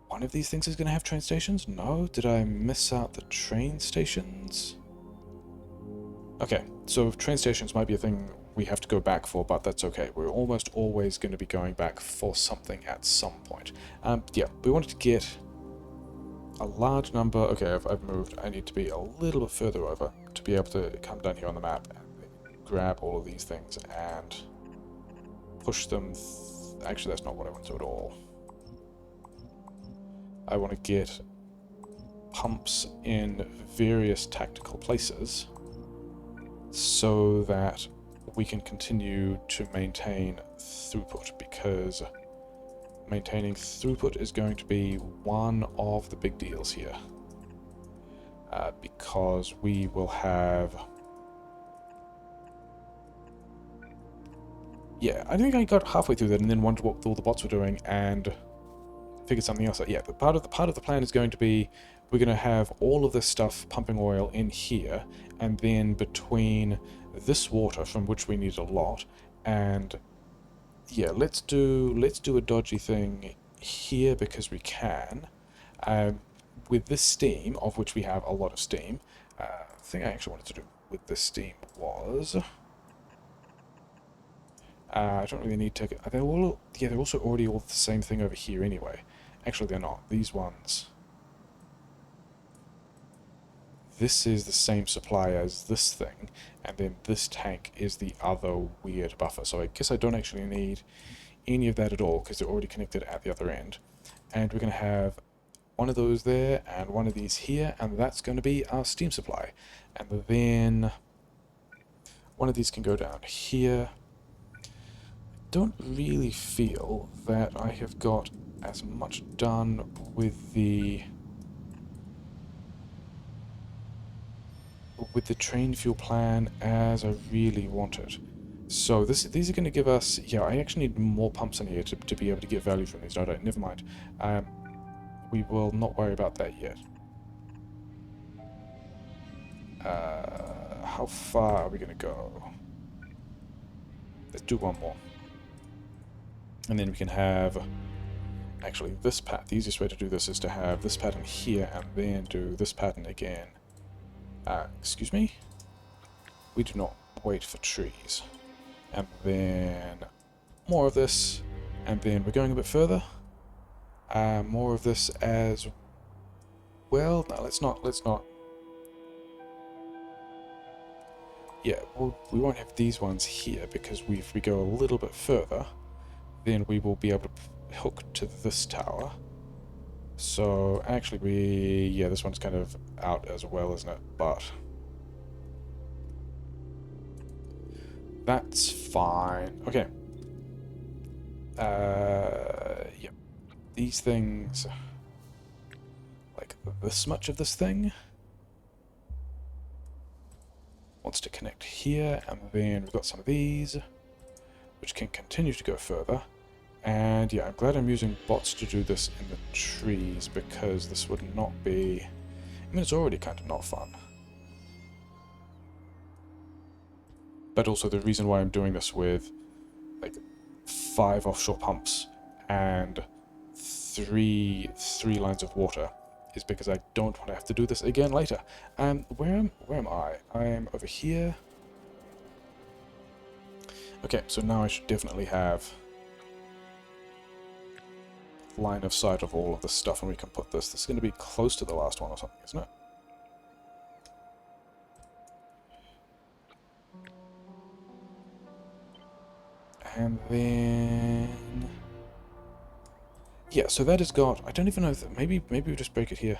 One of these things is going to have train stations? No? Did I miss out the train stations? Okay, so train stations might be a thing we have to go back for, but that's okay. We're almost always going to be going back for something at some point. Yeah, we wanted to get a large number... Okay, I've moved. I need to be a little bit further over to be able to come down here on the map and grab all of these things and push them... Actually, that's not what I want to do at all. I want to get pumps in various tactical places so that we can continue to maintain throughput, because maintaining throughput is going to be one of the big deals here. Because we will have... Yeah, I think I got halfway through that and then wondered what all the bots were doing and figured something else out. Yeah, but part of the plan is going to be we're going to have all of this stuff pumping oil in here, and then between this water, from which we need a lot, and yeah, let's do a dodgy thing here because we can. With this steam, of which we have a lot of steam, the thing I actually wanted to do with this steam was... I don't really need to... Are they all... Yeah, they're also already all the same thing over here anyway. Actually, they're not. These ones... this is the same supply as this thing, and then this tank is the other weird buffer. So I guess I don't actually need any of that at all, because they're already connected at the other end. And we're going to have one of those there, and one of these here, and that's going to be our steam supply. And then one of these can go down here. Don't really feel that I have got as much done with the train fuel plan as I really wanted. So these are going to give us... Yeah, I actually need more pumps in here to be able to get value from these, don't I? Never mind. We will not worry about that yet. How far are we going to go? Let's do one more. And then we can have... Actually, this pattern, the easiest way to do this is to have this pattern here and then do this pattern again. Excuse me? We do not wait for trees. And then more of this, and then we're going a bit further. More of this as well. No, let's not. Yeah, well, we won't have these ones here, because if we go a little bit further, then we will be able to hook to this tower. So actually yeah, this one's kind of out as well, isn't it? But that's fine. Okay. Yep. These things, like this much of this thing, wants to connect here, and then we've got some of these, which can continue to go further. And yeah, I'm glad I'm using bots to do this in the trees, because this would not be... I mean, it's already kind of not fun. But also the reason why I'm doing this with, like, 5 offshore pumps and three lines of water is because I don't want to have to do this again later. Where am I? I'm over here. Okay, so now I should definitely have line of sight of all of this stuff, and we can put this. This is going to be close to the last one or something, isn't it? And then... yeah, so that has got... I don't even know if... Maybe we just break it here.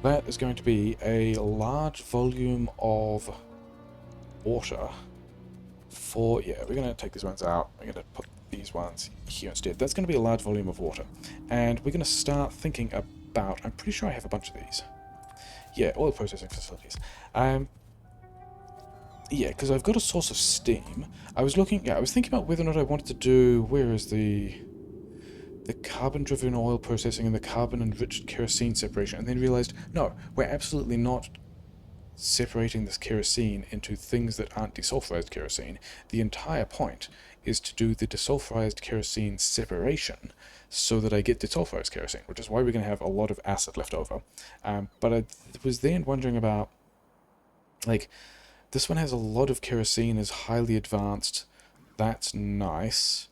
That is going to be a large volume of water for... yeah, we're going to take these ones out. We're going to put these ones here instead. That's going to be a large volume of water. And we're going to start thinking about... I'm pretty sure I have a bunch of these. Yeah, oil processing facilities. Yeah, because I've got a source of steam. I was thinking about whether or not I wanted to do... Where is the carbon-driven oil processing and the carbon-enriched kerosene separation, and then realized, no, we're absolutely not separating this kerosene into things that aren't desulfurized kerosene. The entire point is to do the desulfurized kerosene separation so that I get desulfurized kerosene, which is why we're going to have a lot of acid left over. But I was then wondering about, like, this one has a lot of kerosene, is highly advanced. That's nice.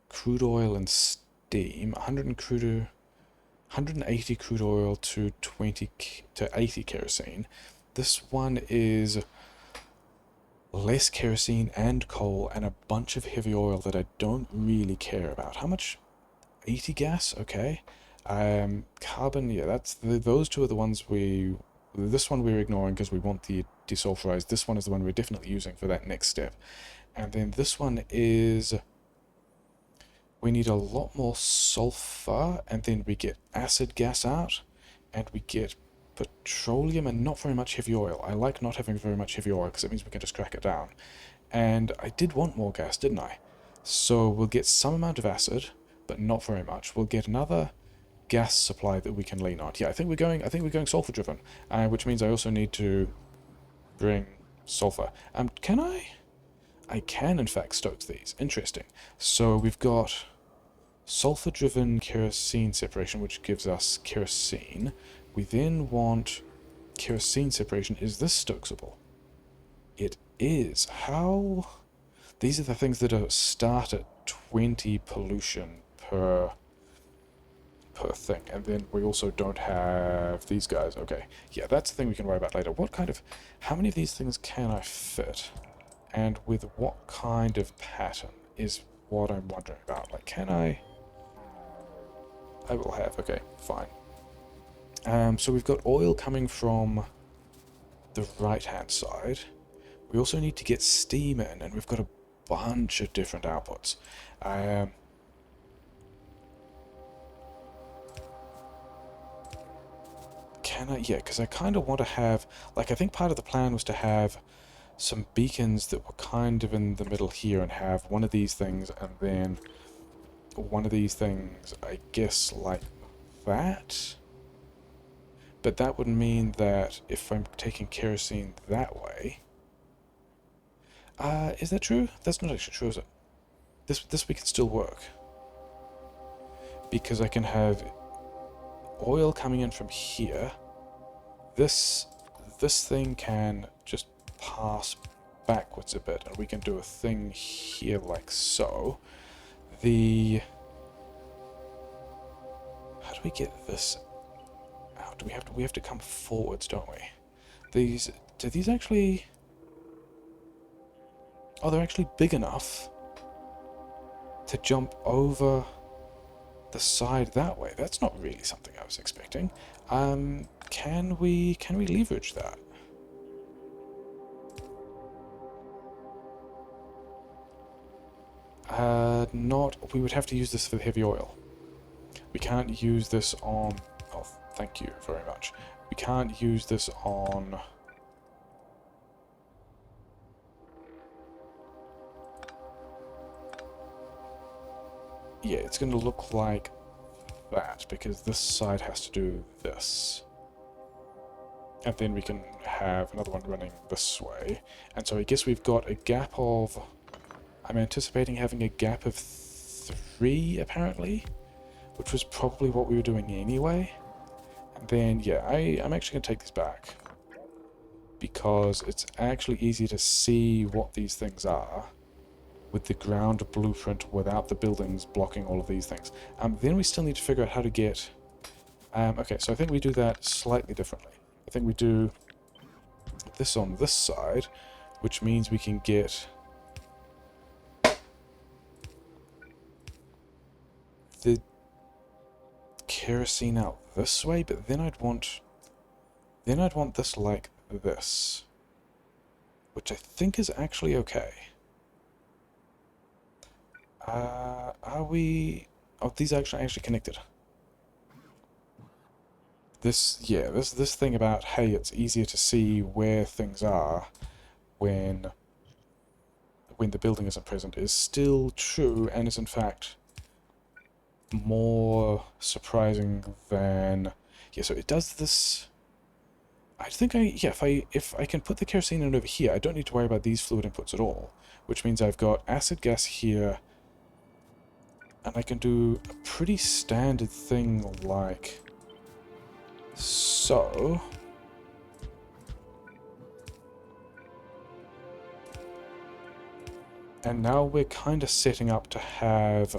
Crude oil and steam. 180 crude oil to 80 kerosene. This one is less kerosene and coal and a bunch of heavy oil that I don't really care about. How much? 80 gas? Okay. Carbon, yeah, that's those two are the ones this one we're ignoring because we want the desulfurized. This one is the one we're definitely using for that next step. And then this one is... we need a lot more sulfur, and then we get acid gas out, and we get petroleum and not very much heavy oil. I like not having very much heavy oil because it means we can just crack it down. And I did want more gas, didn't I? So we'll get some amount of acid, but not very much. We'll get another gas supply that we can lean on. Yeah, I think we're going sulfur driven, which means I also need to bring sulfur. Can I? I can in fact stoke these. Interesting. So we've got sulfur driven kerosene separation, which gives us kerosene. We then want kerosene separation. Is this stokesable? It is. How? These are the things that are start at 20 pollution per per thing. And then we also don't have these guys. Okay, yeah, that's the thing we can worry about later. How many of these things can I fit? And with what kind of pattern is what I'm wondering about. Like, can I will have, okay, fine. So we've got oil coming from the right-hand side. We also need to get steam in, and we've got a bunch of different outputs. Can I? Yeah, because I kind of want to have, like, I think part of the plan was to have some beacons that were kind of in the middle here and have one of these things and then one of these things, I guess, like that. But that would mean that if I'm taking kerosene that way... is that true? That's not actually true, is it? This we can still work. Because I can have oil coming in from here. This thing can just pass backwards a bit, and we can do a thing here like so. How do we get this out? We have to come forwards, don't we? Do these actually... Oh, they're actually big enough to jump over the side that way. That's not really something I was expecting. Can we leverage that? We would have to use this for the heavy oil. We can't use this on... Oh, thank you very much. We can't use this on... Yeah, it's going to look like that, because this side has to do this. And then we can have another one running this way. And so I guess we've got a gap of... I'm anticipating having a gap of 3, apparently, which was probably what we were doing anyway. And then, yeah, I'm actually going to take these back, because it's actually easier to see what these things are with the ground blueprint without the buildings blocking all of these things. Then we still need to figure out how to get... okay, so I think we do that slightly differently. I think we do this on this side, which means we can get the kerosene out this way, but then I'd want this like this, which I think is actually okay. Are we... Oh, these are actually connected. This thing about, hey, it's easier to see where things are when the building isn't present is still true, and is in fact more surprising than... Yeah, so it does this... I think if I can put the kerosene in over here, I don't need to worry about these fluid inputs at all, which means I've got acid gas here, and I can do a pretty standard thing like so. And now we're kind of setting up to have...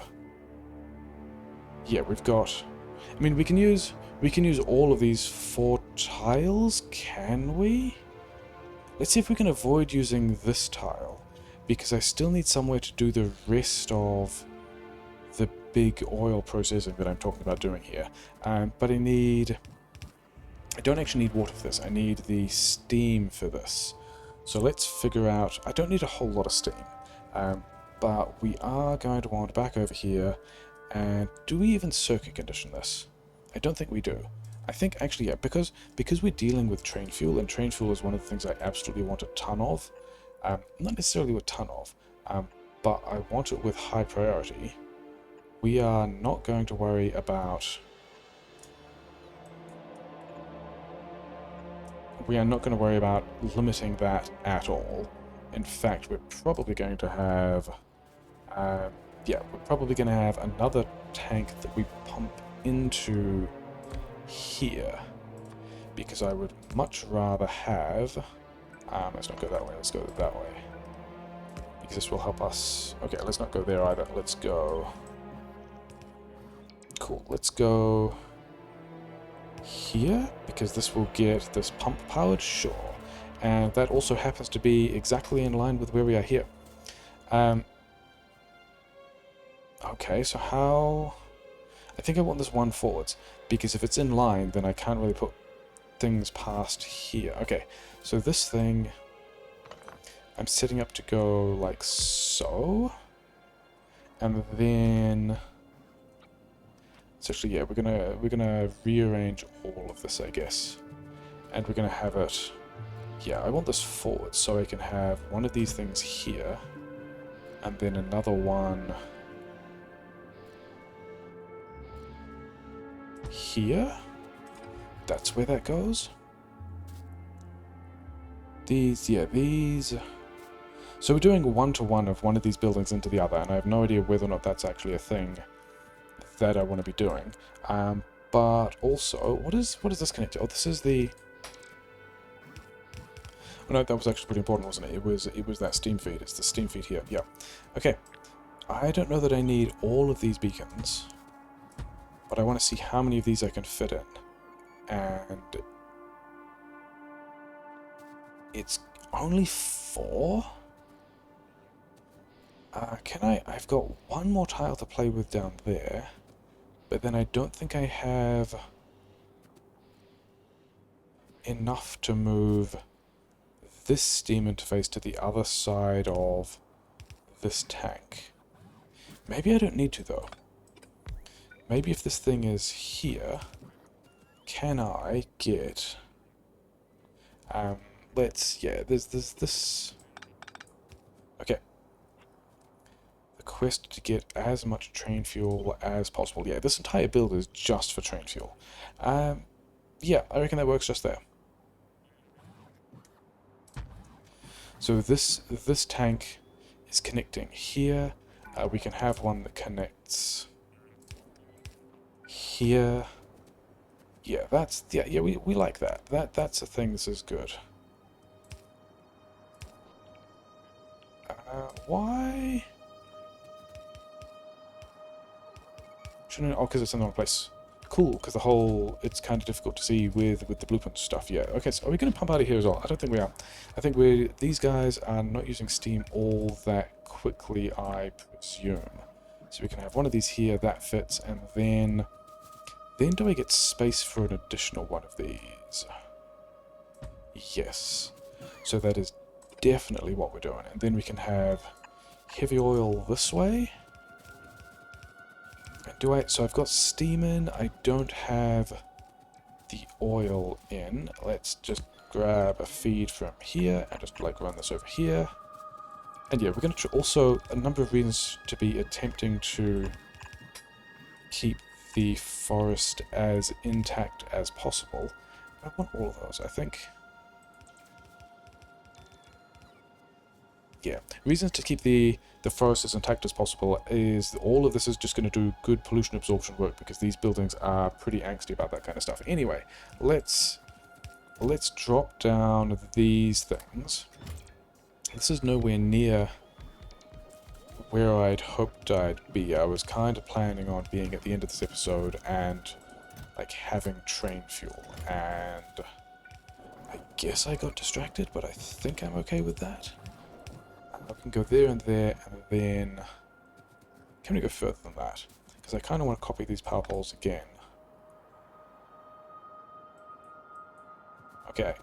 Yeah, we've got... I mean, we can use all of these 4 tiles, can we? Let's see if we can avoid using this tile, because I still need somewhere to do the rest of the big oil processing that I'm talking about doing here. But I don't actually need water for this, I need the steam for this. So let's figure out... I don't need a whole lot of steam, but we are going to want back over here. And do we even circuit condition this? I don't think we do. I think actually, yeah, because we're dealing with train fuel, and train fuel is one of the things I absolutely want a ton of. Not necessarily a ton of, but I want it with high priority. We are not going to worry about... We are not going to worry about limiting that at all. In fact, we're probably going to have... yeah, we're probably going to have another tank that we pump into here, because I would much rather have... let's not go that way, let's go that way, because this will help us... Okay, let's not go there either, let's go... cool. Let's go here, because this will get this pump powered, sure. And that also happens to be exactly in line with where we are here. Okay, so how... I think I want this one forwards, because if it's in line, then I can't really put things past here. Okay, so this thing I'm setting up to go like so, and then it's actually, yeah, we're gonna rearrange all of this, I guess, and we're gonna have it. Yeah, I want this forward so I can have one of these things here, and then another one here. That's where that goes. These, yeah, these. So we're doing one-to-one of one of these buildings into the other, and I have no idea whether or not that's actually a thing that I want to be doing. But also, what is this connected? Oh, this is the... Oh no, that was actually pretty important, wasn't it? It was that steam feed. It's the steam feed here. Yeah. Okay. I don't know that I need all of these beacons, but I want to see how many of these I can fit in. And it's only 4? I've got one more tile to play with down there, but then I don't think I have enough to move this steam interface to the other side of this tank. Maybe I don't need to, though. Maybe if this thing is here, can I get... there's this... Okay. The quest to get as much train fuel as possible. Yeah, this entire build is just for train fuel. Yeah, I reckon that works just there. So this tank is connecting here. We can have one that connects here. Yeah, we like that. That's a thing. This is good. Why? Shouldn't I? Oh, because it's in the wrong place. Cool, because it's kind of difficult to see with the blueprint stuff. Yeah. Okay. So are we going to pump out of here as well? I don't think we are. I think these guys are not using steam all that quickly, I presume. So we can have one of these here that fits, and then do I get space for an additional one of these? Yes. So that is definitely what we're doing. And then we can have heavy oil this way. And so I've got steam in, I don't have the oil in. Let's just grab a feed from here and just like run this over here. And yeah, we're going to also a number of reasons to be attempting to keep the forest as intact as possible. I want all of those, I think. Yeah, reasons to keep the forest as intact as possible is all of this is just going to do good pollution absorption work, because these buildings are pretty angsty about that kind of stuff. Anyway, let's drop down these things. This is nowhere near where I'd hoped I'd be. I was kind of planning on being at the end of this episode and like having train fuel, and I guess I got distracted, but I think I'm okay with that. I can go there, and then... Can we go further than that? Because I kind of want to copy these power poles again. Okay.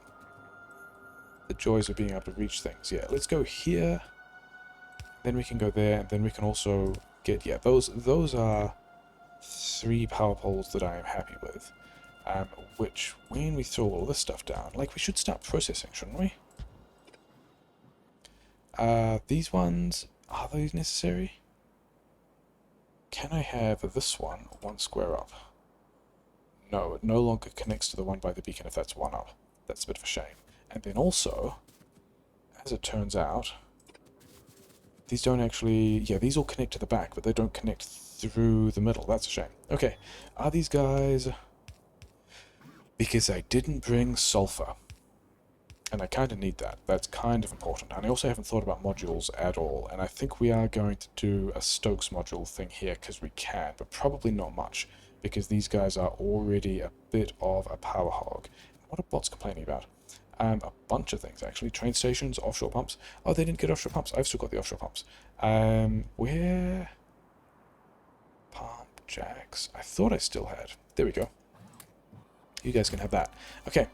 The joys of being able to reach things. Yeah, let's go here. Then we can go there, and then we can also get... Yeah, those are 3 power poles that I am happy with. Which, when we throw all this stuff down, like, we should start processing, shouldn't we? These ones, are those necessary? Can I have this one square up? No, it no longer connects to the one by the beacon if that's 1 up. That's a bit of a shame. And then also, as it turns out, these don't actually... Yeah, these all connect to the back, but they don't connect through the middle. That's a shame. Okay, are these guys... Because I didn't bring sulfur. And I kind of need that. That's kind of important. And I also haven't thought about modules at all. And I think we are going to do a Stokes module thing here because we can, but probably not much. because these guys are already a bit of a power hog. What are bots complaining about? A bunch of things, actually. Train stations, offshore pumps. Oh, they didn't get offshore pumps. I've still got the offshore pumps. Where? Pump jacks. I thought I still had. There we go. You guys can have that. Okay.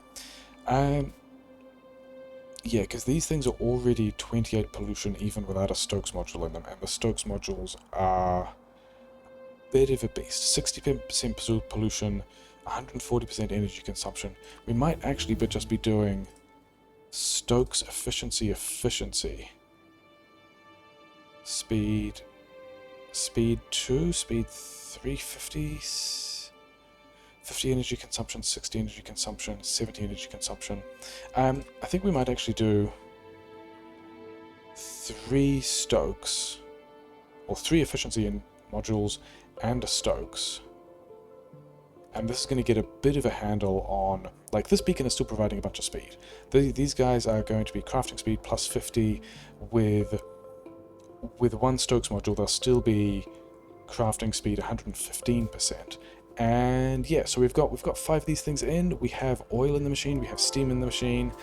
Yeah, because these things are already 28 pollution even without a Stokes module in them, and the Stokes modules are a bit of a beast. 60% pollution, 140% energy consumption. We might actually just be doing Stokes efficiency. Speed 2, speed 350, 50 energy consumption, 60 energy consumption, 70 energy consumption. I think we might actually do 3 Stokes, or 3 efficiency in modules and a Stokes. And this is going to get a bit of a handle on, like, this beacon is still providing a bunch of speed. These guys are going to be crafting speed plus 50 with 1 Stokes module. They'll still be crafting speed 115%. And yeah, so we've got 5 of these things in. We have oil in the machine, we have steam in the machine.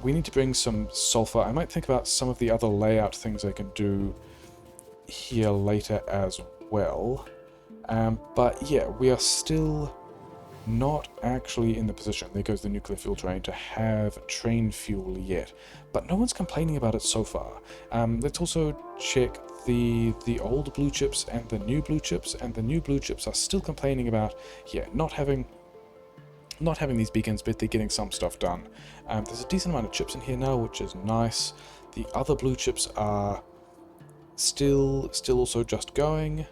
We need to bring some sulfur. I might think about some of the other layout things I can do here later as well. But yeah, we are still not actually in the position, there goes the nuclear fuel train, to have train fuel yet. But no one's complaining about it so far. Let's also check the old blue chips and the new blue chips, and the new blue chips are still complaining about, yeah, not having these beacons, but they're getting some stuff done. There's a decent amount of chips in here now, which is nice. The other blue chips are still also just going.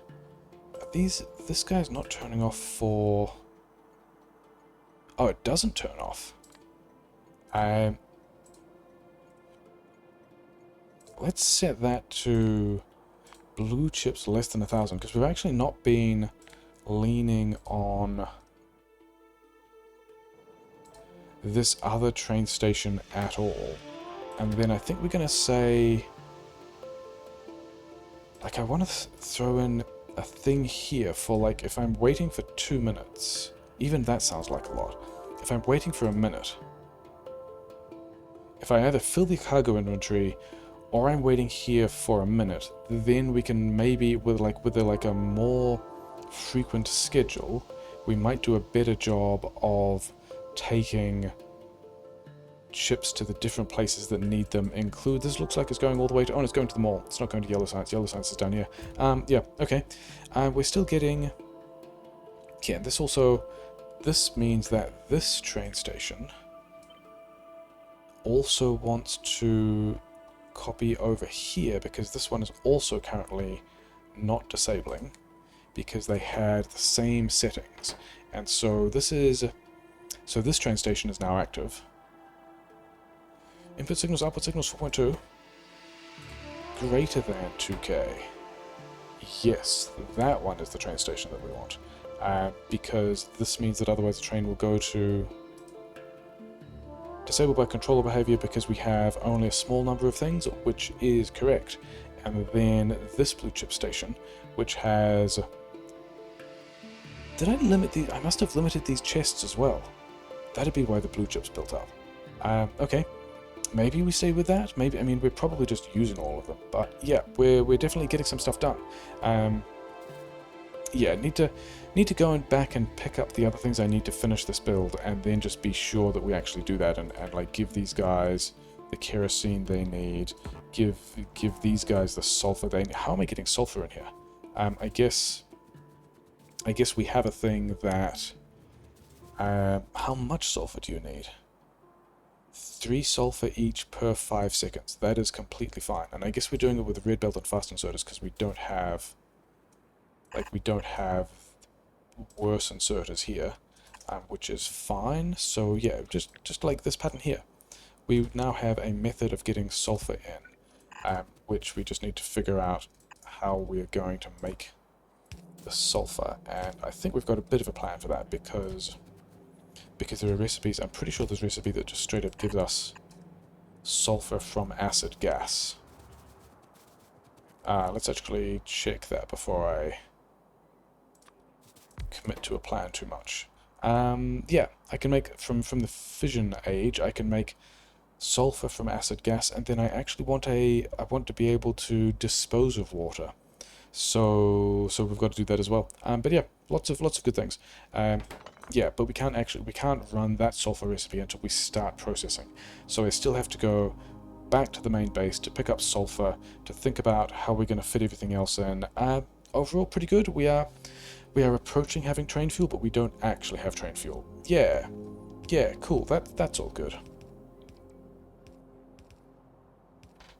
This guy's not turning off for... Oh, it doesn't turn off. Let's set that to blue chips less than 1,000, because we've actually not been leaning on this other train station at all. And then I think we're going to say... Like, I want to throw in a thing here for, like, if I'm waiting for 2 minutes... Even that sounds like a lot. If I'm waiting for a minute, if I either fill the cargo inventory or I'm waiting here for a minute, then we can maybe, with a more frequent schedule, we might do a better job of taking ships to the different places that need them. Include, this looks like it's going all the way to, oh, it's going to the mall. It's not going to Yellow Science. Yellow Science is down here. Yeah, okay. We're still getting, yeah, this means that this train station also wants to copy over here, because this one is also currently not disabling, because they had the same settings. And so this train station is now active. Input signals, output signals 4.2. Greater than 2K. Yes, that one is the train station that we want. Because this means that otherwise the train will go to disabled by controller behavior, because we have only a small number of things, which is correct. And then this blue chip station, which has... Did I limit these? I must have limited these chests as well. That'd be why the blue chips built up. Okay. Maybe we stay with that. Maybe, I mean, we're probably just using all of them. But yeah, we're definitely getting some stuff done. Yeah, need to go and back and pick up the other things I need to finish this build, and then just be sure that we actually do that, and like give these guys the kerosene they need, give these guys the sulfur they need. How am I getting sulfur in here? I guess we have a thing that... how much sulfur do you need? 3 sulfur each per 5 seconds. That is completely fine. And I guess we're doing it with red belt and fast inserters because we don't have... Like, we don't have worse inserters here, which is fine. So yeah, just like this pattern here. We now have a method of getting sulfur in, which we just need to figure out how we're going to make the sulfur. And I think we've got a bit of a plan for that, because there are recipes. I'm pretty sure there's a recipe that just straight up gives us sulfur from acid gas. Let's actually check that before I... commit to a plan too much. Yeah, I can make, from the fission age, I can make sulfur from acid gas, and then I actually want I want to be able to dispose of water. So we've got to do that as well. But yeah, lots of good things. Yeah, but we can't run that sulfur recipe until we start processing. So I still have to go back to the main base to pick up sulfur, to think about how we're going to fit everything else in. Overall, pretty good. We are approaching having train fuel, but we don't actually have train fuel. Yeah, cool. That's all good.